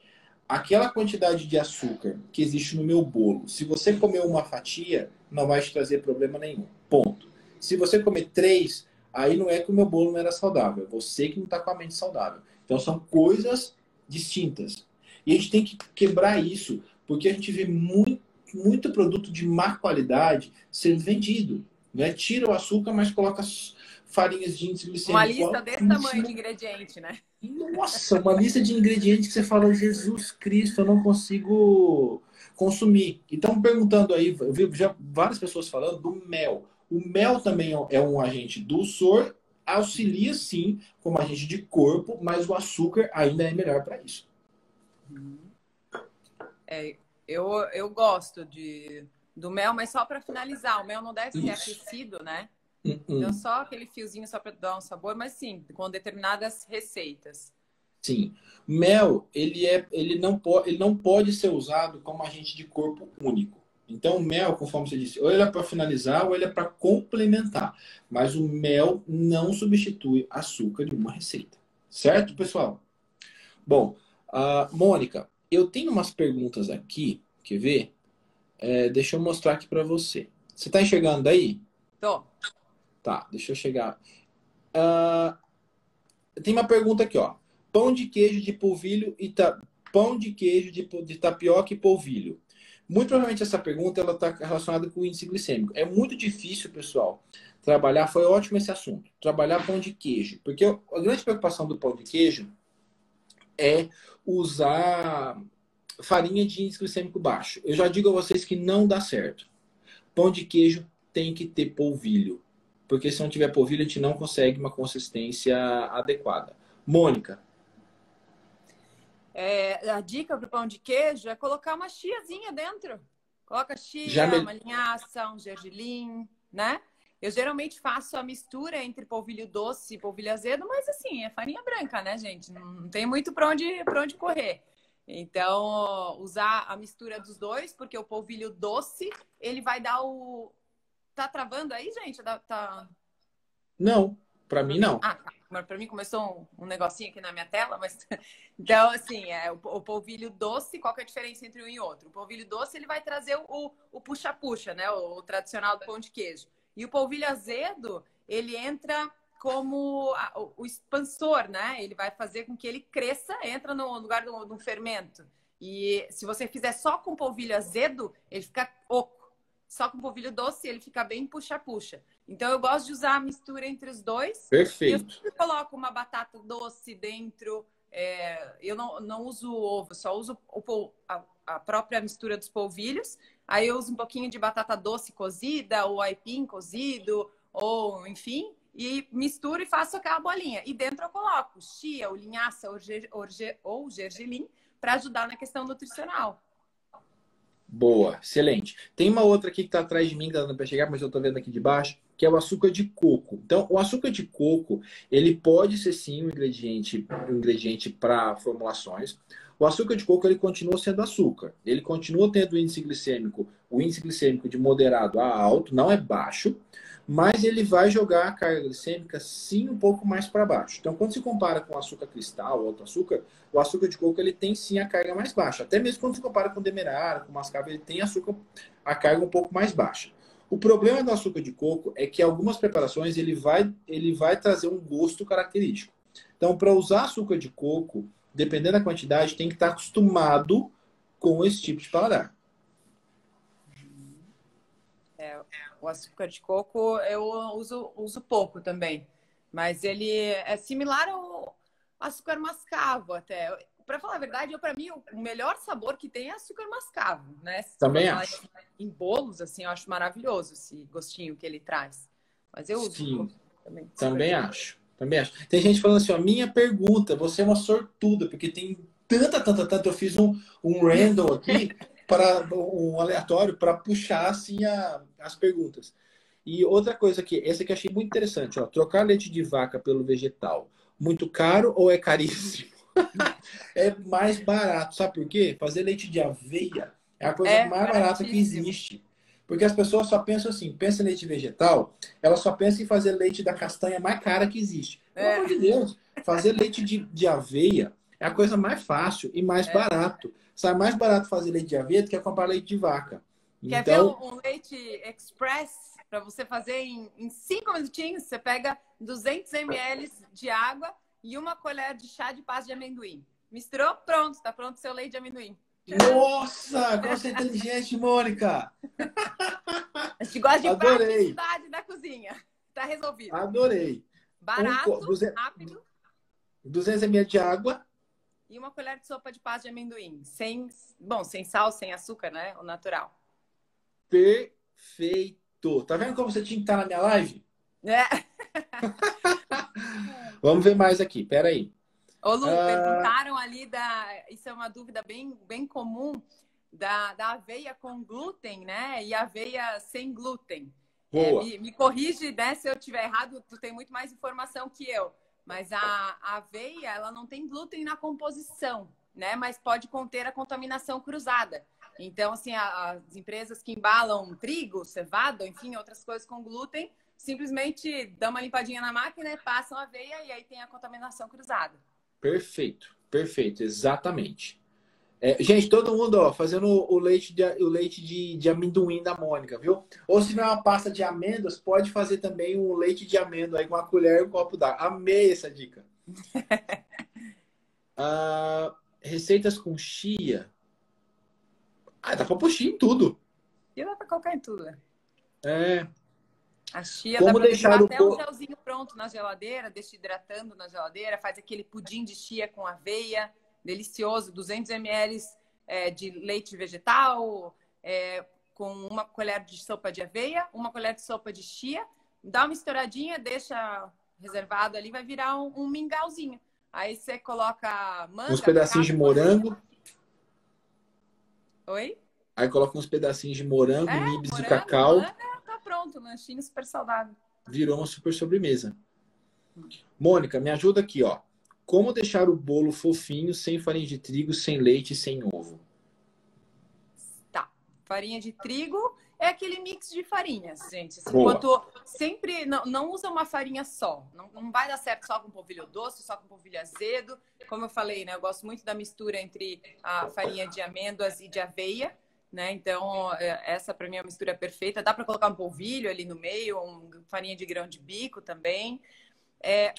aquela quantidade de açúcar que existe no meu bolo, se você comer uma fatia, não vai te trazer problema nenhum. Ponto. Se você comer 3, aí não é que o meu bolo não era saudável. É você que não está com a mente saudável. Então são coisas distintas. E a gente tem que quebrar isso, porque a gente vê muito produto de má qualidade sendo vendido. Né? Tira o açúcar, mas coloca farinhas de índice Uma glicêmico lista desse tamanho de ingrediente, né? nossa, uma lista de ingredientes que você fala, Jesus Cristo, eu não consigo consumir. Então, perguntando aí, eu vi já várias pessoas falando do mel. O mel também é um agente dulçor, auxilia sim como agente de corpo, mas o açúcar ainda é melhor para isso. Eu gosto do mel, mas só para finalizar. O mel não deve ser Isso. aquecido, né? Então, só aquele fiozinho só para dar um sabor, mas sim, com determinadas receitas. Sim. Mel, ele não pode ser usado como agente de corpo único. Então, o mel, conforme você disse, ou ele é para finalizar ou ele é para complementar. Mas o mel não substitui açúcar de uma receita. Certo, pessoal? Bom, Mônica, eu tenho umas perguntas aqui, quer ver? Deixa eu mostrar aqui para você. Você está enxergando aí? Tô. Tá, deixa eu chegar. Tem uma pergunta aqui, ó. Pão de queijo de polvilho pão de queijo de tapioca e polvilho. Muito provavelmente essa pergunta ela está relacionada com o índice glicêmico. É muito difícil, pessoal, trabalhar. Foi ótimo esse assunto. Trabalhar pão de queijo, porque a grande preocupação do pão de queijo é usar farinha de índice glicêmico baixo. Eu já digo a vocês que não dá certo. Pão de queijo tem que ter polvilho. Porque se não tiver polvilho, a gente não consegue uma consistência adequada. Mônica. A dica para o pão de queijo é colocar uma chiazinha dentro. Coloca chia, uma linhaça, um gergelim, né? Eu geralmente faço a mistura entre polvilho doce e polvilho azedo, mas assim, é farinha branca, né, gente? Não tem muito para onde correr. Então, usar a mistura dos dois, porque o polvilho doce, ele vai dar o... Tá travando aí, gente? Tá... Não, para mim não. Para mim começou um negocinho aqui na minha tela, mas... Então, assim, o polvilho doce, qual que é a diferença entre um e outro? O polvilho doce, ele vai trazer o puxa-puxa, né? O tradicional do pão de queijo. E o polvilho azedo, ele entra como o expansor, né? Ele vai fazer com que ele cresça, entra no lugar do fermento. E se você fizer só com polvilho azedo, ele fica oco. Só com polvilho doce, ele fica bem puxa-puxa. Então, eu gosto de usar a mistura entre os dois. Perfeito. Eu sempre coloco uma batata doce dentro. Eu não uso ovo, só uso a própria mistura dos polvilhos. Aí eu uso um pouquinho de batata doce cozida, ou aipim cozido, ou enfim. e misturo e faço aquela bolinha. E dentro eu coloco chia, ou linhaça, ou gergelim, para ajudar na questão nutricional. Boa, excelente. Tem uma outra aqui que está atrás de mim, que tá dando para chegar, mas eu estou vendo aqui de baixo, que é o açúcar de coco. Então, o açúcar de coco, ele pode ser sim um ingrediente para formulações. O açúcar de coco, ele continua sendo açúcar. Ele continua tendo o índice glicêmico de moderado a alto, não é baixo, mas ele vai jogar a carga glicêmica sim um pouco mais para baixo. Então, quando se compara com o açúcar cristal ou outro açúcar, o açúcar de coco ele tem sim a carga mais baixa. Até mesmo quando se compara com o demerara, com o mascavo, ele tem a carga um pouco mais baixa. O problema do açúcar de coco é que algumas preparações ele vai trazer um gosto característico. Então, para usar açúcar de coco, dependendo da quantidade, tem que estar acostumado com esse tipo de paladar. O açúcar de coco eu uso pouco também. Mas ele é similar ao açúcar mascavo até. Para falar a verdade, para mim, o melhor sabor que tem é açúcar mascavo, né? Também acho. Em bolos, assim, eu acho maravilhoso esse gostinho que ele traz. Mas eu uso Sim, também. também acho. Também acho. Tem gente falando assim, ó, minha pergunta, você é uma sortuda, porque tem tanta, eu fiz um random aqui, para um aleatório, para puxar assim as perguntas. E outra coisa aqui, essa aqui eu achei muito interessante, ó, trocar leite de vaca pelo vegetal, muito caro ou é caríssimo? É mais barato, sabe por quê? Fazer leite de aveia é a coisa mais barata que existe. Porque as pessoas só pensam assim, pensa em leite vegetal, ela só pensa em fazer leite da castanha mais cara que existe. Pelo amor de Deus, fazer leite de aveia é a coisa mais fácil e mais barato. Sai mais barato fazer leite de aveia do que comprar leite de vaca. Quer ver um leite express para você fazer em 5 minutinhos? Você pega 200 ml de água e uma colher de chá de pasta de amendoim. Misturou, pronto, está pronto o seu leite de amendoim. Nossa, como você é inteligente, Mônica! A gente gosta de Adorei. praticidade da cozinha. Tá resolvido. Adorei. Barato, rápido. 200 ml de água. E uma colher de sopa de pasta de amendoim. Sem sal, sem açúcar, né? O natural. Perfeito. Tá vendo como você tinha que estar na minha live? É. Vamos ver mais aqui. Pera aí. Ô, Lu, perguntaram ali isso é uma dúvida bem comum da aveia com glúten, né? E aveia sem glúten. Me corrige, né, se eu estiver errado, tu tem muito mais informação que eu. Mas a aveia, ela não tem glúten na composição, né? Mas pode conter a contaminação cruzada. Então, assim, as empresas que embalam trigo, cevada, enfim, outras coisas com glúten, simplesmente dão uma limpadinha na máquina, passam a aveia e aí tem a contaminação cruzada. Perfeito, perfeito, exatamente. Gente, todo mundo ó, fazendo o leite de amendoim da Mônica, viu? Ou se não é uma pasta de amêndoas, pode fazer também um leite de amêndoa aí com uma colher e um copo d'água. Amei essa dica. Receitas com chia. Dá pra pôr chia em tudo. Chia dá pra colocar em tudo, né? A chia Como dá pra deixar deixar até um gelzinho pronto na geladeira, deixa hidratando na geladeira, faz aquele pudim de chia com aveia, delicioso, 200 ml de leite vegetal, com uma colher de sopa de aveia, uma colher de sopa de chia, dá uma estouradinha, deixa reservado ali, vai virar um mingauzinho. Aí você coloca manga, uns pedacinhos de morango. Oi? Aí coloca uns pedacinhos de morango, nibs de cacau. Tá pronto, lanchinho super saudável. Virou uma super sobremesa. Mônica, me ajuda aqui, ó. Como deixar o bolo fofinho, sem farinha de trigo, sem leite e sem ovo? Tá. Farinha de trigo é aquele mix de farinhas, gente. Assim, enquanto sempre não usa uma farinha só. Não vai dar certo só com polvilho doce, só com polvilho azedo. Como eu falei, né? Eu gosto muito da mistura entre a farinha de amêndoas e de aveia. Né? Então, essa para mim é a mistura perfeita. Dá para colocar um polvilho ali no meio, farinha de grão de bico também.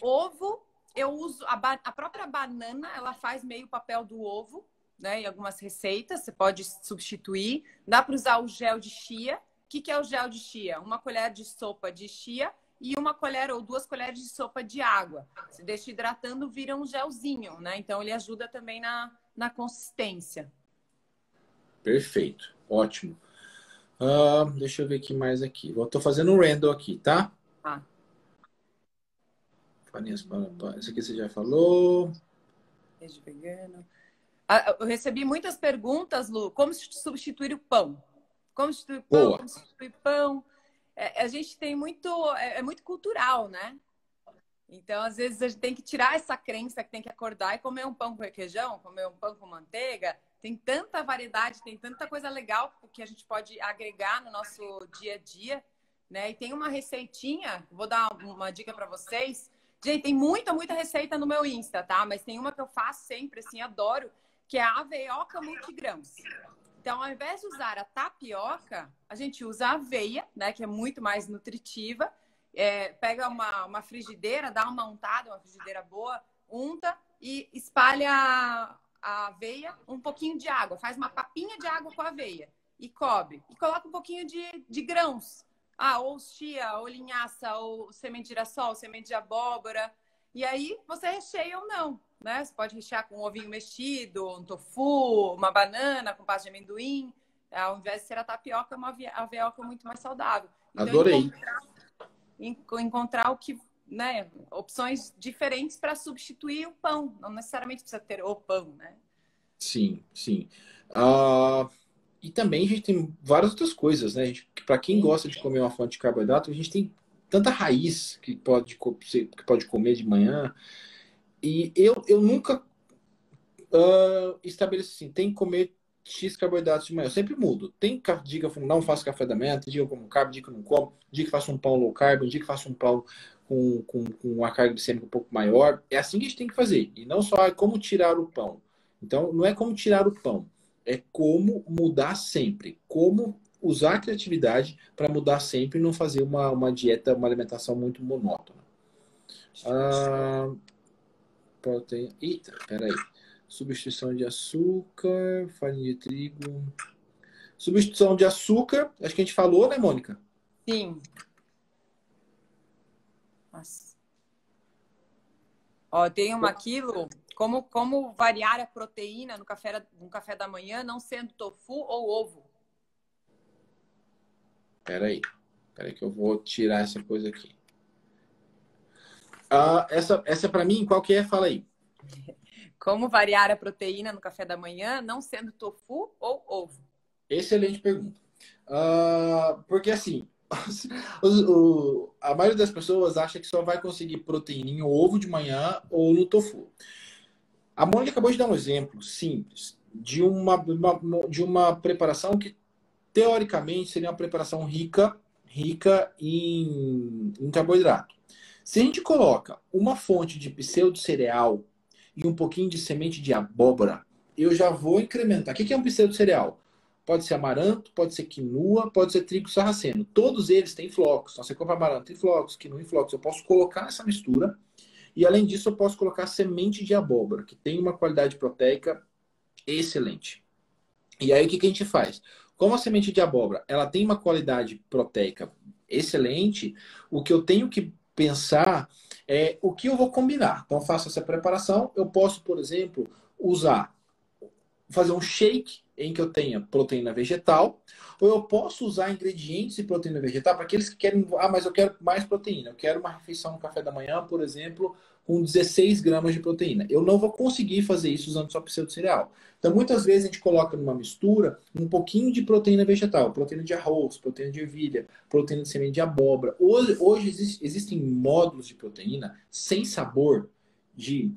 Ovo, eu uso a própria banana, ela faz meio o papel do ovo, né? Em algumas receitas, você pode substituir. Dá para usar o gel de chia. O que é o gel de chia? Uma colher de sopa de chia e uma colher ou 2 colheres de sopa de água. Você deixa hidratando, vira um gelzinho, né? Então, ele ajuda também na consistência. Perfeito, ótimo. Deixa eu ver aqui mais aqui. Eu tô fazendo um random aqui, tá? Farinhas para... Isso aqui você já falou. Queijo vegano. Eu recebi muitas perguntas, Lu. Como substituir o pão? Como substituir pão? Boa. Como substituir pão? A gente tem muito... É muito cultural, né? Então, às vezes, a gente tem que tirar essa crença que tem que acordar e comer um pão com requeijão, comer um pão com manteiga. Tem tanta variedade, tem tanta coisa legal que a gente pode agregar no nosso dia a dia, né? E tem uma receitinha, vou dar uma dica para vocês. Gente, tem muita receita no meu Insta, tá? Mas tem uma que eu faço sempre, assim, adoro, que é a aveioca multigrãos. Então, ao invés de usar a tapioca, a gente usa a aveia, né? Que é muito mais nutritiva. Pega uma frigideira, dá uma untada, uma frigideira boa, unta e espalha a aveia, um pouquinho de água. Faz uma papinha de água com a aveia e cobre. E coloca um pouquinho de grãos. Ou chia, ou linhaça, ou semente de girassol, semente de abóbora. E aí você recheia ou não, né? Você pode rechear com um ovinho mexido, um tofu, uma banana com pasta de amendoim. Ao invés de ser a tapioca, uma aveioca muito mais saudável. Então, Adorei. Encontrar o que, né? Opções diferentes para substituir o pão. Não necessariamente precisa ter o pão, né? Sim, sim. E também a gente tem várias outras coisas, né? Para quem gosta de comer uma fonte de carboidrato, a gente tem tanta raiz que pode comer de manhã. E eu nunca estabeleço assim, tem que comer X carboidratos de manhã. Eu sempre mudo. Tem dia que eu não faço café da manhã, tem dia que eu como carbo, dia que eu não como, dia que faço um pão low carb, dia que faço um pão com uma carga glicêmica um pouco maior. É assim que a gente tem que fazer. E não só como tirar o pão. Então, não é como tirar o pão. É como mudar sempre. Como usar a criatividade para mudar sempre e não fazer uma dieta, uma alimentação muito monótona. Proteína. Eita, peraí. Substituição de açúcar, farinha de trigo. Substituição de açúcar, acho que a gente falou, né, Mônica? Sim. Nossa. Ó, tem uma aquilo, como variar a proteína no café da manhã, não sendo tofu ou ovo. Peraí que eu vou tirar essa coisa aqui. Essa para mim, qual que é? Fala aí. Como variar a proteína no café da manhã, não sendo tofu ou ovo? Excelente pergunta. Porque assim, a maioria das pessoas acha que só vai conseguir proteína em ovo de manhã ou no tofu. A Mônica acabou de dar um exemplo simples de uma preparação que, teoricamente, seria uma preparação rica em carboidrato. Se a gente coloca uma fonte de pseudo-cereal e um pouquinho de semente de abóbora, eu já vou incrementar. O que é um pseudo-cereal? Pode ser amaranto, pode ser quinoa, pode ser trigo sarraceno. Todos eles têm flocos. Então, você compra amaranto em flocos, quinoa em flocos. Eu posso colocar nessa mistura. E, além disso, eu posso colocar semente de abóbora, que tem uma qualidade proteica excelente. E aí, o que a gente faz? Como a semente de abóbora ela tem uma qualidade proteica excelente, o que eu tenho que pensar é o que eu vou combinar. Então, faço essa preparação. Eu posso, por exemplo, fazer um shake em que eu tenha proteína vegetal, ou eu posso usar ingredientes de proteína vegetal para aqueles que querem, mas eu quero mais proteína, eu quero uma refeição no café da manhã, por exemplo, com 16 gramas de proteína. Eu não vou conseguir fazer isso usando só pseudo-cereal. Então, muitas vezes a gente coloca numa mistura um pouquinho de proteína vegetal, proteína de arroz, proteína de ervilha, proteína de semente de abóbora. Hoje existem módulos de proteína sem sabor de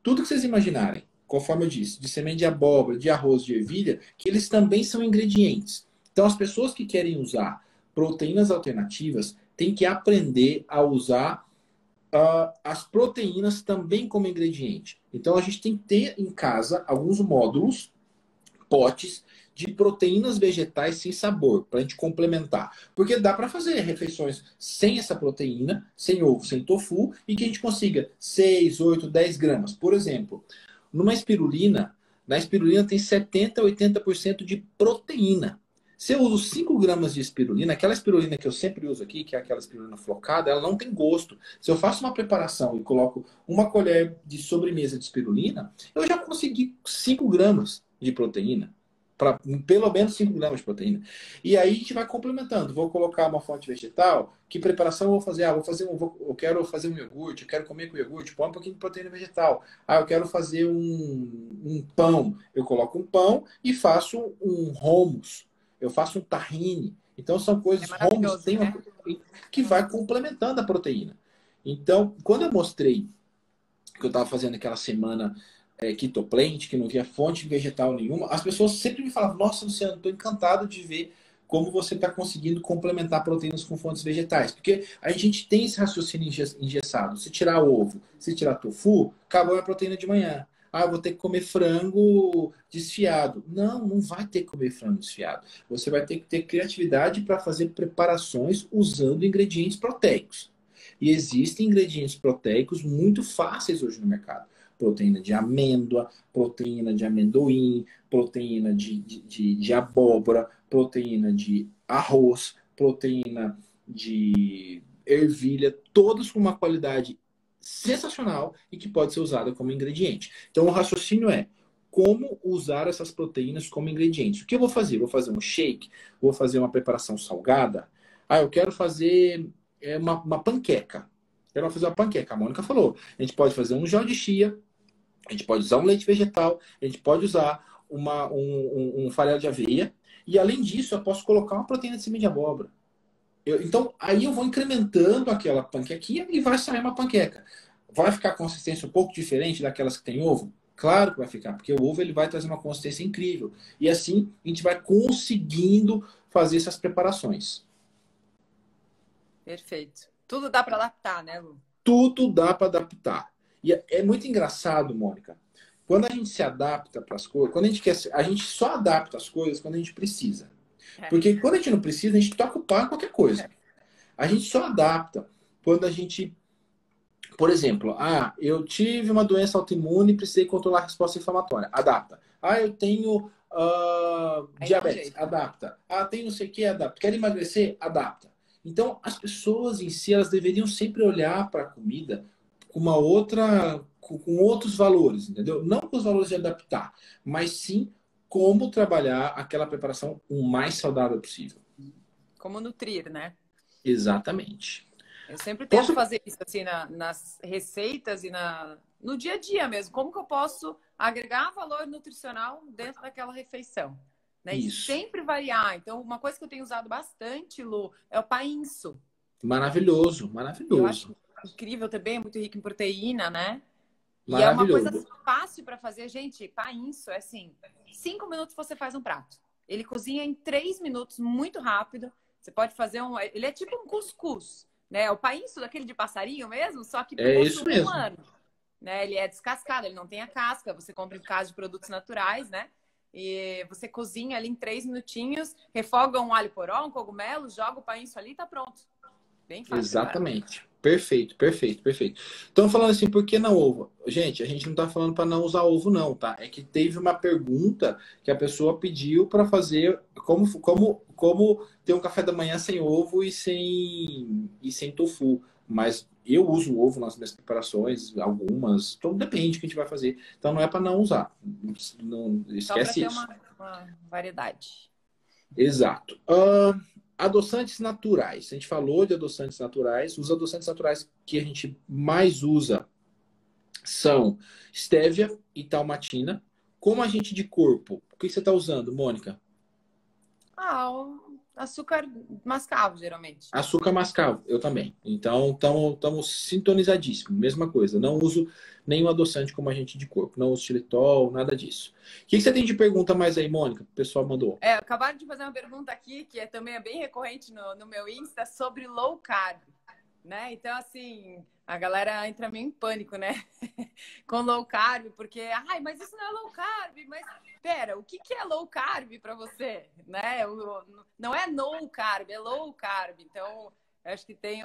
tudo que vocês imaginarem, conforme eu disse, de semente de abóbora, de arroz, de ervilha, que eles também são ingredientes. Então, as pessoas que querem usar proteínas alternativas têm que aprender a usar as proteínas também como ingrediente. Então, a gente tem que ter em casa alguns módulos, potes, de proteínas vegetais sem sabor, para a gente complementar. Porque dá para fazer refeições sem essa proteína, sem ovo, sem tofu, e que a gente consiga 6, 8, 10 gramas. Por exemplo, na espirulina tem 70, 80% de proteína. Se eu uso 5 gramas de espirulina, aquela espirulina que eu sempre uso aqui, que é aquela espirulina flocada, ela não tem gosto. Se eu faço uma preparação e coloco uma colher de sobremesa de espirulina, eu já consegui 5 gramas de proteína. para pelo menos 5 gramas de proteína. E aí a gente vai complementando. Vou colocar uma fonte vegetal. Que preparação eu vou fazer? Ah, eu quero fazer um iogurte, eu quero comer com iogurte, põe um pouquinho de proteína vegetal. Ah, eu quero fazer um pão. Eu coloco um pão e faço um hummus. Eu faço um tahine. Então são É coisas, hummus maravilhoso, tem uma, né? que vai complementando a proteína. Então, quando eu mostrei que eu estava fazendo aquela semana Keto Plant, que não via fonte vegetal nenhuma, as pessoas sempre me falavam, nossa, Luciano, estou encantado de ver como você está conseguindo complementar proteínas com fontes vegetais. Porque a gente tem esse raciocínio engessado. Se tirar ovo, se tirar tofu, acabou a proteína de manhã. Ah, eu vou ter que comer frango desfiado. Não, não vai ter que comer frango desfiado. Você vai ter que ter criatividade para fazer preparações usando ingredientes proteicos. E existem ingredientes proteicos muito fáceis hoje no mercado. Proteína de amêndoa, proteína de amendoim, proteína de abóbora, proteína de arroz, proteína de ervilha, todos com uma qualidade sensacional e que pode ser usada como ingrediente. Então o raciocínio é como usar essas proteínas como ingredientes. O que eu vou fazer? Vou fazer um shake? Vou fazer uma preparação salgada? Ah, eu quero fazer uma panqueca. Quero fazer uma panqueca. A Mônica falou. A gente pode fazer um gel de chia, a gente pode usar um leite vegetal, a gente pode usar um farelo de aveia. E além disso, eu posso colocar uma proteína de semente de abóbora. Então, aí eu vou incrementando aquela panquequinha e vai sair uma panqueca. Vai ficar a consistência um pouco diferente daquelas que tem ovo? Claro que vai ficar, porque o ovo ele vai trazer uma consistência incrível. E assim a gente vai conseguindo fazer essas preparações. Perfeito. Tudo dá para adaptar, né, Lu? Tudo dá para adaptar. E é muito engraçado, Mônica. Quando a gente se adapta para as coisas, quando a gente quer, a gente só adapta as coisas quando a gente precisa. É. Porque quando a gente não precisa, a gente toca o pau em qualquer coisa. A gente só adapta quando a gente, por exemplo, eu tive uma doença autoimune e precisei controlar a resposta inflamatória. Adapta. Eu tenho Aí dá um diabetes. jeito. Adapta. Tem não sei o que, adapta. Quer emagrecer? Adapta. Então, as pessoas em si, elas deveriam sempre olhar para a comida com uma outra, com outros valores, entendeu? Não com os valores de adaptar, mas sim como trabalhar aquela preparação o mais saudável possível. Como nutrir, né? Exatamente. Eu sempre tento Posso? fazer isso assim nas receitas e no dia a dia mesmo. Como que eu posso agregar valor nutricional dentro daquela refeição? Né? E Isso. sempre variar. Então, uma coisa que eu tenho usado bastante, Lu, é o painço. Maravilhoso, Eu acho maravilhoso. incrível também, é muito rico em proteína, né? E é uma coisa Maravilhoso. fácil para fazer, gente. Painço é assim, 5 minutos você faz um prato. Ele cozinha em 3 minutos, muito rápido. Você pode fazer ele é tipo um cuscuz, né? O painço daquele de passarinho mesmo, só que para o É isso consumo mesmo. humano, né? Ele é descascado, ele não tem a casca. Você compra em casa de produtos naturais, né? E você cozinha ali em 3 minutinhos, refoga um alho poró, um cogumelo, joga o painço ali e tá pronto. Bem fácil de preparar. Exatamente. Perfeito, perfeito, perfeito. Estão falando assim, por que não ovo? Gente, a gente não está falando para não usar ovo, não, tá? É que teve uma pergunta que a pessoa pediu para fazer como ter um café da manhã sem ovo e sem tofu. Mas eu uso ovo nas minhas preparações, algumas, então depende do que a gente vai fazer. Então não é para não usar. Não, Só para esquece ter isso. uma variedade. Exato. Adoçantes naturais. A gente falou de adoçantes naturais. Os adoçantes naturais que a gente mais usa são stevia e talmatina. Como agente de corpo, o que você está usando, Mônica? O açúcar mascavo, geralmente. Açúcar mascavo, eu também. Então, estamos sintonizadíssimos. Mesma coisa. Não uso nenhum adoçante como agente de corpo. Não uso xilitol, nada disso. O que você tem de pergunta mais aí, Mônica? O pessoal mandou. Acabaram de fazer uma pergunta aqui, que também é bem recorrente no meu Insta, sobre low carb, né? Então, assim, a galera entra meio em pânico, né? Com low carb, porque, mas isso não é low carb, mas pera, o que é low carb para você, né? Não é no carb, é low carb. Então, eu acho que tem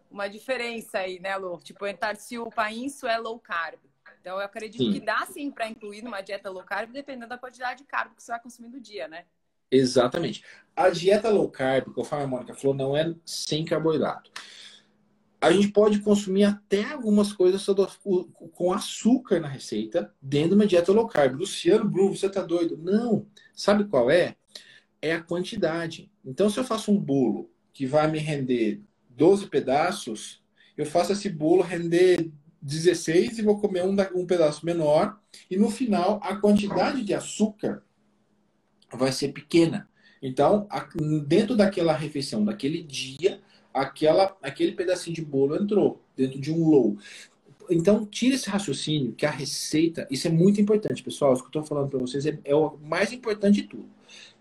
uma diferença aí, né, Lu? Tipo, se o painço é low carb. Então, eu acredito que Sim. dá sim para incluir numa dieta low carb, dependendo da quantidade de carbo que você vai consumir no dia, né? Exatamente. A dieta low carb, conforme a Mônica falou, não é sem carboidrato. A gente pode consumir até algumas coisas com açúcar na receita dentro de uma dieta low carb. Luciano Bruno, você tá doido? Não. Sabe qual é? É a quantidade. Então, se eu faço um bolo que vai me render 12 pedaços, eu faço esse bolo render 16 e vou comer um pedaço menor. E no final, a quantidade de açúcar vai ser pequena. Então, dentro daquela refeição, daquele dia, aquele pedacinho de bolo entrou dentro de um low. Então, tira esse raciocínio que a receita, isso é muito importante, pessoal. Isso que eu estou falando para vocês é o mais importante de tudo.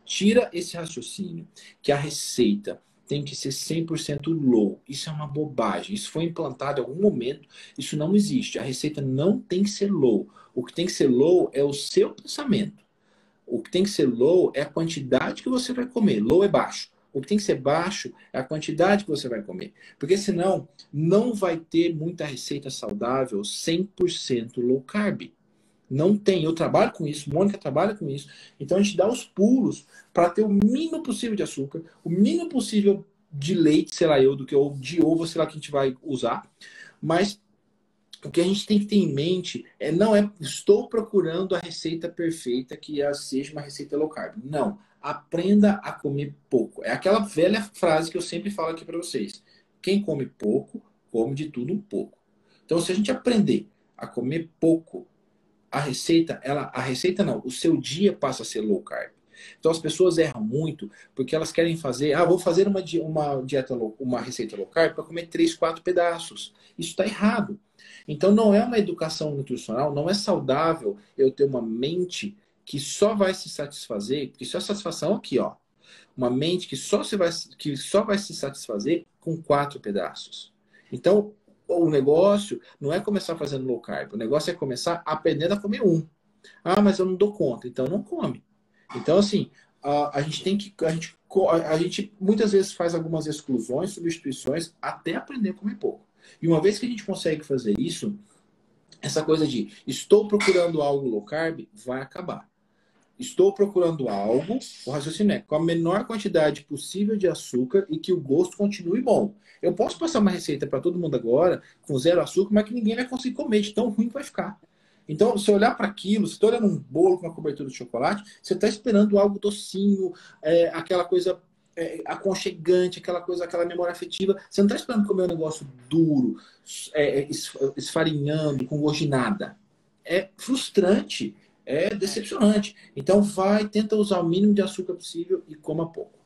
Tira esse raciocínio que a receita tem que ser 100% low. Isso é uma bobagem. Isso foi implantado em algum momento. Isso não existe. A receita não tem que ser low. O que tem que ser low é o seu pensamento. O que tem que ser low é a quantidade que você vai comer. Low é baixo. O que tem que ser baixo é a quantidade que você vai comer. Porque senão não vai ter muita receita saudável 100% low carb. Não tem. Eu trabalho com isso, Mônica trabalha com isso. Então a gente dá os pulos para ter o mínimo possível de açúcar, o mínimo possível de leite, sei lá eu, do que ou de ovo, sei lá, que a gente vai usar. Mas o que a gente tem que ter em mente não é estou procurando a receita perfeita que seja uma receita low carb. Não. Aprenda a comer pouco. É aquela velha frase que eu sempre falo aqui para vocês. Quem come pouco, come de tudo um pouco. Então, se a gente aprender a comer pouco, a receita não, o seu dia passa a ser low carb. Então as pessoas erram muito porque elas querem fazer, vou fazer uma dieta uma receita low carb para comer 3, 4 pedaços. Isso está errado. Então não é uma educação nutricional, não é saudável eu ter uma mente que só vai se satisfazer, porque isso é satisfação aqui, ó. Uma mente que só vai se satisfazer com 4 pedaços. Então, o negócio não é começar fazendo low carb. O negócio é começar aprendendo a comer um. Mas eu não dou conta. Então, não come. Então, assim, a gente tem que... A gente muitas vezes faz algumas exclusões, substituições, até aprender a comer pouco. E uma vez que a gente consegue fazer isso, essa coisa de estou procurando algo low carb vai acabar. Estou procurando algo, o raciocínio é com a menor quantidade possível de açúcar e que o gosto continue bom. Eu posso passar uma receita para todo mundo agora, com 0 açúcar, mas que ninguém vai conseguir comer, de tão ruim que vai ficar. Então, se olhar para aquilo, se você está olhando um bolo com uma cobertura de chocolate, você está esperando algo docinho, aquela coisa aconchegante, aquela coisa, aquela memória afetiva. Você não está esperando comer um negócio duro, esfarinhando, com gosto de nada. É frustrante. É decepcionante. Então tenta usar o mínimo de açúcar possível e coma pouco.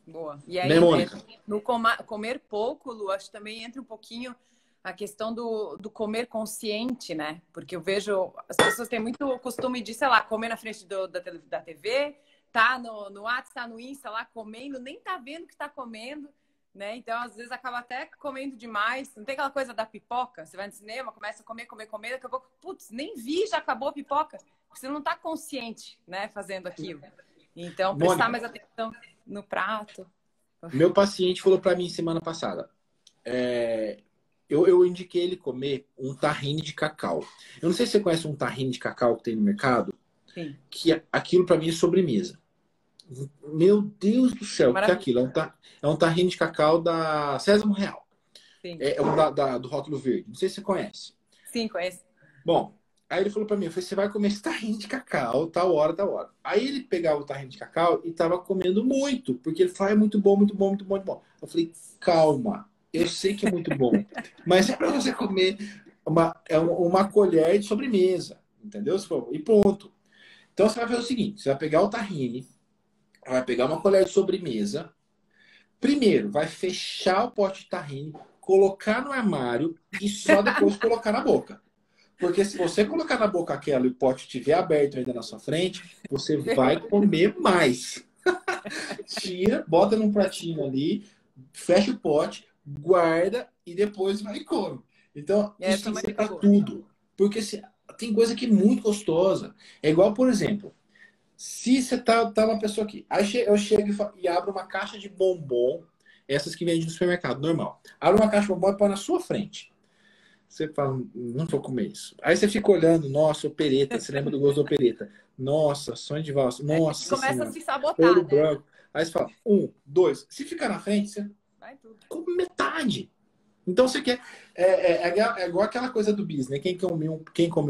Boa. E aí, né, Mônica? No comer pouco, Lu, acho que também entra um pouquinho a questão do comer consciente, né? Porque eu vejo, as pessoas têm muito costume de, sei lá, comer na frente da TV, tá no WhatsApp, tá no Insta lá comendo, nem tá vendo o que tá comendo, né? Então, às vezes, acaba até comendo demais. Não tem aquela coisa da pipoca? Você vai no cinema, começa a comer, daqui a pouco, putz, nem vi, já acabou a pipoca. Você não tá consciente, né, fazendo aquilo. Então, prestar mais atenção no prato. Meu paciente falou para mim semana passada. Eu indiquei ele comer um tahine de cacau. Eu não sei se você conhece um tahine de cacau que tem no mercado. Sim. Que aquilo para mim é sobremesa. Meu Deus do céu, o que é aquilo? É um tahine de cacau da Sésamo Real. Sim. É um do rótulo verde. Não sei se você conhece. Sim, conheço. Bom, aí ele falou pra mim, você vai comer esse tahine de cacau, tal hora, tal hora. Aí ele pegava o tahine de cacau e tava comendo muito, porque ele falou, é muito bom, muito bom, muito bom, muito bom. Eu falei, calma, eu sei que é muito bom, mas é pra você comer uma colher de sobremesa, entendeu? E pronto. Então você vai fazer o seguinte, você vai pegar o tahine, vai pegar uma colher de sobremesa, primeiro vai fechar o pote de tahine, colocar no armário e só depois colocar na boca. Porque se você colocar na boca aquela e o pote estiver aberto ainda na sua frente, você vai comer mais. Tira, bota num pratinho ali, fecha o pote, guarda e depois vai e come. Então, isso tem que ser para tudo. Porque tem coisa que é muito gostosa. É igual, por exemplo, se você tá uma pessoa aqui, aí eu chego e abro uma caixa de bombom, essas que vendem no supermercado, normal. Abro uma caixa de bombom e põe na sua frente. Você fala, não vou comer isso. Aí você fica olhando, nossa, opereta. Você lembra do gosto da opereta? Nossa, sonho de valsa. Nossa, começa a se sabotar, ouro branco. Aí você fala, 1, 2. Se ficar na frente, você vai tudo. come metade. Então você quer. É igual aquela coisa do bis, né? Quem comeu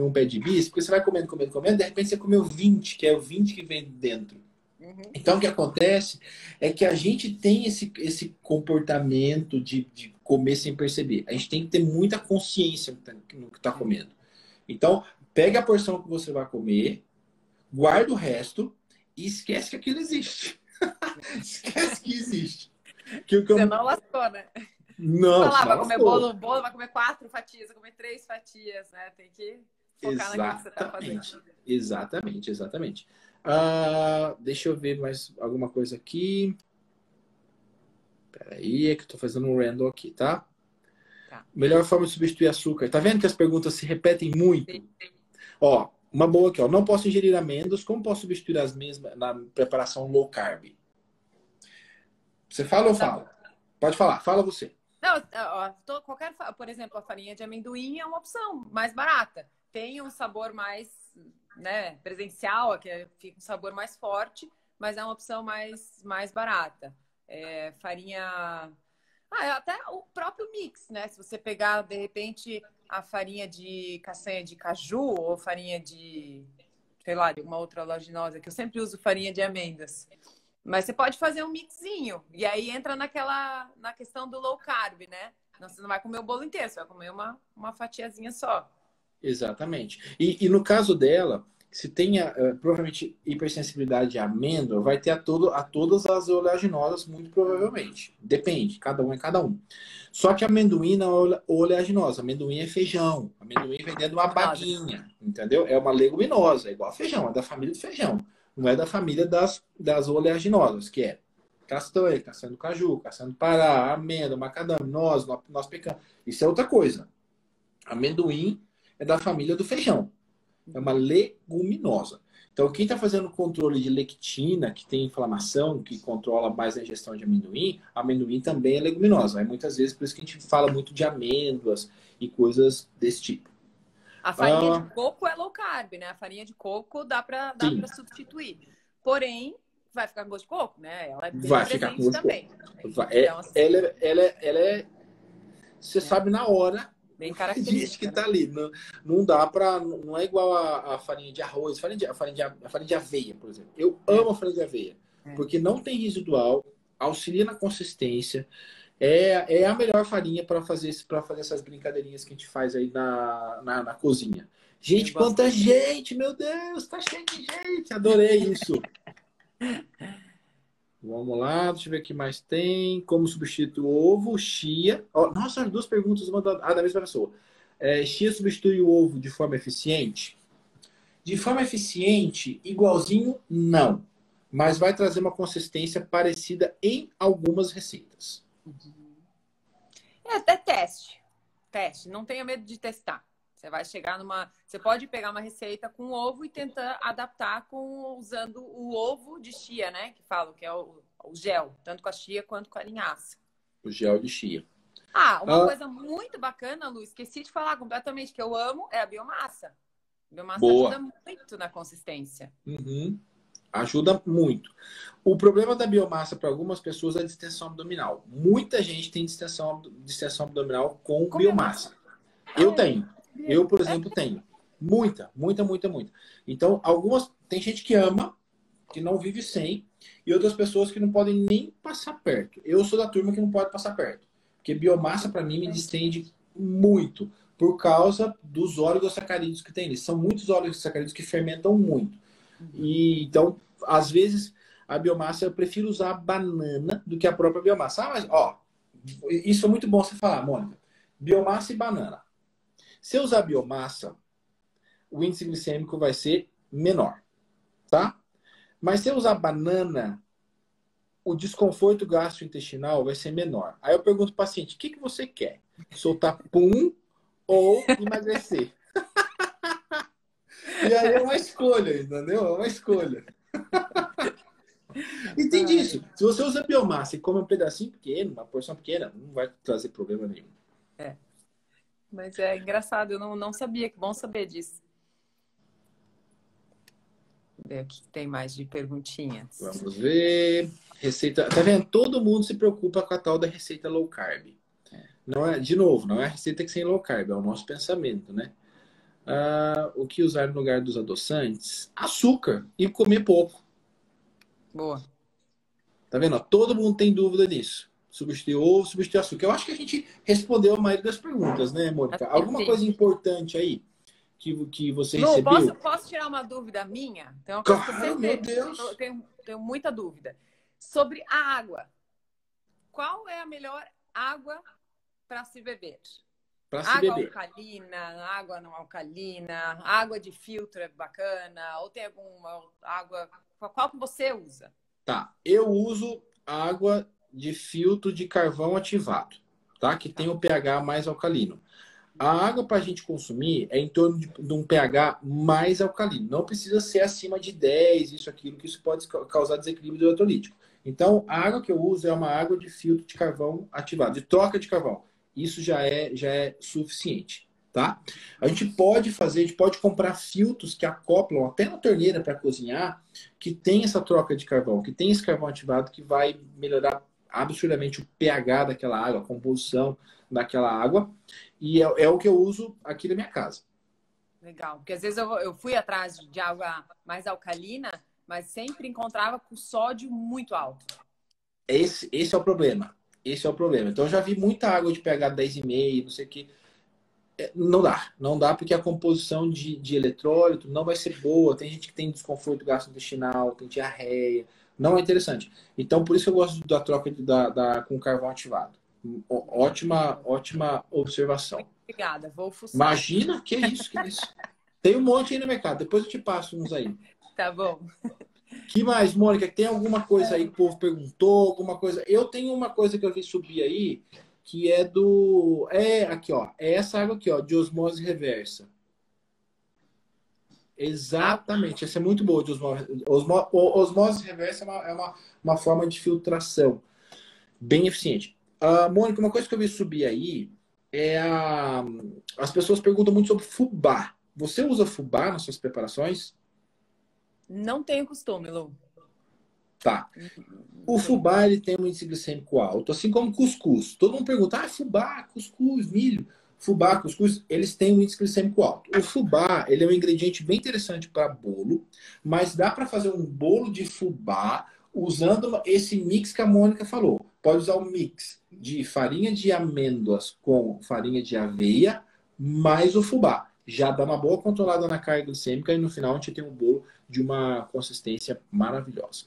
um pé de bis, porque você vai comendo, comendo, comendo, de repente você comeu 20, que é o 20 que vem dentro. Uhum. Então, o que acontece é que a gente tem esse comportamento de comer sem perceber. A gente tem que ter muita consciência no que está comendo. Então, pega a porção que você vai comer, guarda o resto e esquece que aquilo existe. Esquece que existe. Você não lascou, né? Não, Falar, não vai comer lascou. bolo, vai comer 4 fatias, vai comer 3 fatias, né? Tem que focar naquilo que você tá fazendo. Exatamente. Deixa eu ver mais alguma coisa aqui. Peraí, é que eu tô fazendo um random aqui, tá? Tá. Melhor forma de substituir açúcar. Tá vendo que as perguntas se repetem muito? Sim. Ó, uma boa aqui, ó. Não posso ingerir amêndoas. Como posso substituir as mesmas na preparação low carb? Você fala ou Tá. fala? Pode falar, fala você. Não, ó, por exemplo, a farinha de amendoim é uma opção mais barata. Tem um sabor mais, né, presencial, que fica um sabor mais forte, mas é uma opção mais barata. Farinha. Até o próprio mix, né? Se você pegar, de repente, a farinha de castanha de caju ou farinha de, sei lá, de alguma outra oleaginosa, que eu sempre uso farinha de amêndoas. Mas você pode fazer um mixinho. E aí entra na questão do low carb, né? Não, você não vai comer o bolo inteiro, você vai comer uma fatiazinha só. Exatamente. E no caso dela, se tenha provavelmente hipersensibilidade à amêndoa, vai ter a todas as oleaginosas, muito provavelmente. Depende, cada um é cada um. Só que amendoim não é oleaginosa, amendoim é feijão. Amendoim vem dentro de uma baguinha, entendeu? É uma leguminosa, é igual a feijão, é da família do feijão. Não é da família das oleaginosas, que é castanha, castanha do caju, castanha do pará, amêndoa, macadâmia, noz pecan. Isso é outra coisa. Amendoim é da família do feijão. É uma leguminosa. Então, quem está fazendo controle de lectina, que tem inflamação, que controla mais a ingestão de amendoim também é leguminosa. Aí, muitas vezes, por isso que a gente fala muito de amêndoas e coisas desse tipo. A farinha de coco é low carb, né? A farinha de coco dá para Sim, substituir. Porém, vai ficar com gosto de coco, né? Ela é bem vai ficar com presente gosto de também. coco. Então, assim, Ela é você sabe na hora bem o ingrediente que característica, está né? ali. Não dá para. Não é igual a farinha de arroz, a farinha de aveia, por exemplo. Eu amo a farinha de aveia, porque não tem residual, auxilia na consistência. É a melhor farinha para fazer essas brincadeirinhas que a gente faz aí na cozinha. Eu Gente, gosto. quanta gente! Meu Deus, tá cheio de gente! Adorei isso! Vamos lá, deixa eu ver o que mais tem. Como substitui o ovo? Chia. Oh, nossa, as duas perguntas, uma da mesma pessoa. Chia substitui o ovo de forma eficiente? De forma eficiente, igualzinho, não. Mas vai trazer uma consistência parecida em algumas receitas. É até teste. Teste. Não tenha medo de testar. Você vai chegar Você pode pegar uma receita com ovo e tentar adaptar usando o ovo de chia, né? Que falam que é o gel, tanto com a chia quanto com a linhaça. O gel de chia. Uma coisa muito bacana, Lu, esqueci de falar completamente, que eu amo, é a biomassa. A biomassa Boa. ajuda muito na consistência. Uhum. Ajuda muito. O problema da biomassa para algumas pessoas é a distensão abdominal. Muita gente tem distensão abdominal com biomassa. Eu tenho. Eu, por exemplo, tenho. Muita. Então, tem gente que ama, que não vive sem, e outras pessoas que não podem nem passar perto. Eu sou da turma que não pode passar perto. Porque biomassa, para mim, me distende muito. Por causa dos oligosacarídeos que tem ali. São muitos oligosacarídeos que fermentam muito. E, então, às vezes, a biomassa, eu prefiro usar a banana do que a própria biomassa. Mas, ó, isso é muito bom você falar, Mônica. Biomassa e banana. Se eu usar biomassa, o índice glicêmico vai ser menor, tá? Mas se eu usar banana, o desconforto gastrointestinal vai ser menor. Aí eu pergunto ao paciente, o que você quer? Soltar pum ou emagrecer? E aí é uma escolha, entendeu? É uma escolha. Entende isso? Se você usa biomassa e come um pedacinho pequeno, uma porção pequena, não vai trazer problema nenhum. Mas é engraçado, eu não sabia, que bom saber disso. Ver o que tem mais de perguntinhas. Vamos ver. Receita. Tá vendo? Todo mundo se preocupa com a tal da receita low carb. não é, de novo, não é a receita que sem low carb, é o nosso pensamento, né? O que usar no lugar dos adoçantes? Açúcar e comer pouco. Boa. Tá vendo? Todo mundo tem dúvida nisso. Substituir ovo, substituir açúcar. Eu acho que a gente respondeu a maioria das perguntas, né, Mônica? Alguma Sim. coisa importante aí que você Lu, recebeu? posso tirar uma dúvida minha? Tem uma coisa que eu Claro, meu sempre Deus! tenho muita dúvida. Sobre a água. Qual é a melhor água para se beber? Para se Água beber. alcalina, água não alcalina, água de filtro é bacana, ou tem alguma água... Qual que você usa? Tá, eu uso água de filtro de carvão ativado, tá? Que tem o pH mais alcalino. A água para a gente consumir é em torno de um pH mais alcalino. Não precisa ser acima de 10, isso, aquilo, que isso pode causar desequilíbrio eletrolítico. Então, a água que eu uso é uma água de filtro de carvão ativado, de troca de carvão. Isso já é suficiente, tá? A gente pode comprar filtros que acoplam até na torneira para cozinhar, que tem essa troca de carvão, que tem esse carvão ativado que vai melhorar absurdamente o pH daquela água, a composição daquela água. E é o que eu uso aqui na minha casa. Legal, porque às vezes eu fui atrás de água mais alcalina, mas sempre encontrava com sódio muito alto. Esse é o problema. Esse é o problema. Então, eu já vi muita água de pH 10,5, não sei o que. Não dá. Não dá porque a composição de eletrólito não vai ser boa. Tem gente que tem desconforto gastrointestinal, tem diarreia. Não é interessante. Então, por isso eu gosto da troca com carvão ativado. Ótima observação. Obrigada, vou fuçar. Imagina, que isso, que isso. Tem um monte aí no mercado. Depois eu te passo uns aí. Tá bom. Que mais, Mônica? Tem alguma coisa aí que o povo perguntou? Alguma coisa? Eu tenho uma coisa que eu vi subir aí, que é do. Aqui, ó. É essa água aqui, ó, de osmose reversa. Exatamente. Essa é muito boa de osmose. Osmose reversa é uma forma de filtração bem eficiente. Mônica, uma coisa que eu vi subir aí as pessoas perguntam muito sobre fubá. Você usa fubá nas suas preparações? Não tenho costume, Lu. Tá. O fubá ele tem um índice glicêmico alto, assim como cuscuz. Todo mundo pergunta, fubá, cuscuz, milho. Fubá, cuscuz, eles têm um índice glicêmico alto. O fubá, ele é um ingrediente bem interessante para bolo, mas dá para fazer um bolo de fubá usando esse mix que a Mônica falou. Pode usar um mix de farinha de amêndoas com farinha de aveia, mais o fubá. Já dá uma boa controlada na carga glicêmica e no final a gente tem um bolo de uma consistência maravilhosa.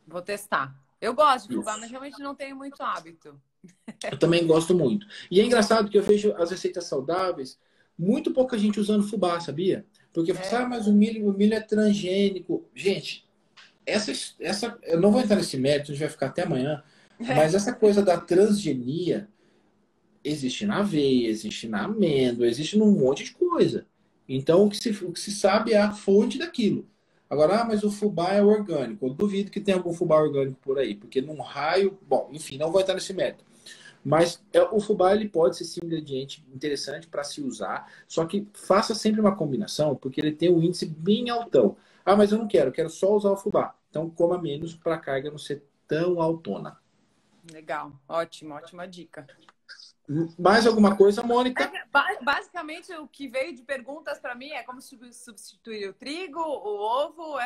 Vou testar. Eu gosto de fubá, Isso. mas realmente não tenho muito hábito. Eu também gosto muito. E é engraçado que eu vejo as receitas saudáveis, muito pouca gente usando fubá, sabia? Porque mas o milho é transgênico. Gente, eu não vou entrar nesse mérito, a gente vai ficar até amanhã, mas essa coisa da transgenia existe na aveia, existe na amêndoa, existe num monte de coisa. Então, o que se sabe é a fonte daquilo. Agora, mas o fubá é orgânico. Eu duvido que tenha algum fubá orgânico por aí, porque num raio... Bom, enfim, não vou entrar nesse mérito. Mas o fubá ele pode ser sim um ingrediente interessante para se usar, só que faça sempre uma combinação, porque ele tem um índice bem altão. Mas eu não quero só usar o fubá. Então coma menos para a carga não ser tão altona. Legal, ótima dica. Mais alguma coisa, Mônica? Basicamente, o que veio de perguntas para mim é como substituir o trigo, o ovo,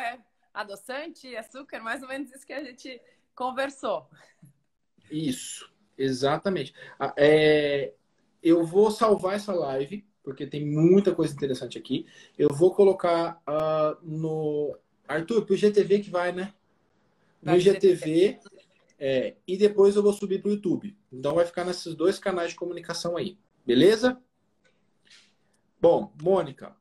adoçante, açúcar, mais ou menos isso que a gente conversou. Isso, exatamente. Eu vou salvar essa live, porque tem muita coisa interessante aqui. Eu vou colocar no... Arthur, pro GTV que vai, né? No GTV, e depois eu vou subir pro YouTube. Então vai ficar nesses dois canais de comunicação aí. Beleza? Bom, Mônica,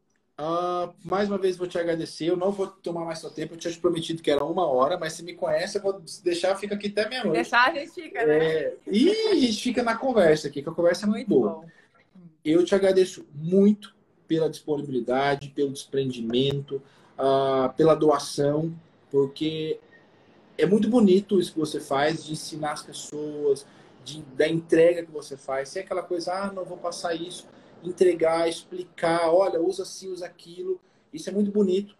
mais uma vez vou te agradecer. Eu não vou tomar mais seu tempo. Eu tinha te prometido que era 1 hora, mas se me conhece, eu vou deixar, fica aqui até meia-noite. Deixar, a gente fica, né? E a gente fica na conversa aqui, que a conversa é muito boa. Bom. Eu te agradeço muito pela disponibilidade, pelo desprendimento, pela doação, porque é muito bonito isso que você faz, de ensinar as pessoas, da entrega que você faz. Sem aquela coisa, não vou passar isso. Entregar, explicar, olha, usa assim, usa aquilo. Isso é muito bonito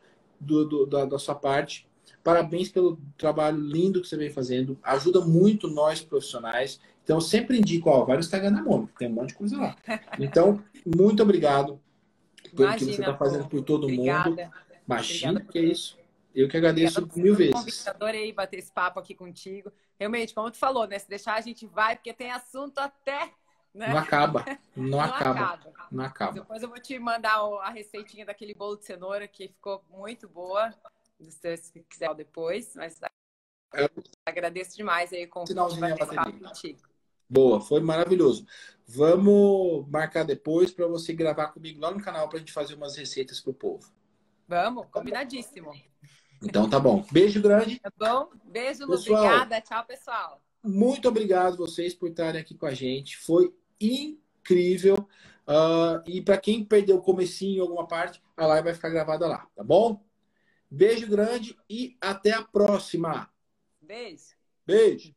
da sua parte. Parabéns pelo trabalho lindo que você vem fazendo. Ajuda muito nós profissionais. Então, eu sempre indico, ó, vai no Instagram da Mônica, tem um monte de coisa lá. Então, muito obrigado pelo que você Imagina, está fazendo por todo mundo. obrigada. Imagina Obrigada que é isso. Eu que agradeço Obrigada por mil o convite. vezes. Adorei bater esse papo aqui contigo. Realmente, como tu falou, né? Se deixar a gente vai, porque tem assunto até, Não né? acaba. Não Não acaba. acaba. Não acaba. Depois eu vou te mandar a receitinha daquele bolo de cenoura que ficou muito boa. Se quiser depois, mas agradeço demais aí o convite de Sinalzinho bater na esse papo bateria. contigo. Boa, foi maravilhoso. Vamos marcar depois para você gravar comigo lá no canal para a gente fazer umas receitas pro povo. Vamos, combinadíssimo. Então tá bom. Beijo grande. Tá bom? Beijo, Lu. Pessoal, Obrigada. Tchau, pessoal. muito obrigado vocês por estarem aqui com a gente. Foi incrível. E para quem perdeu o comecinho em alguma parte, a live vai ficar gravada lá, tá bom? Beijo grande e até a próxima. Beijo. Beijo.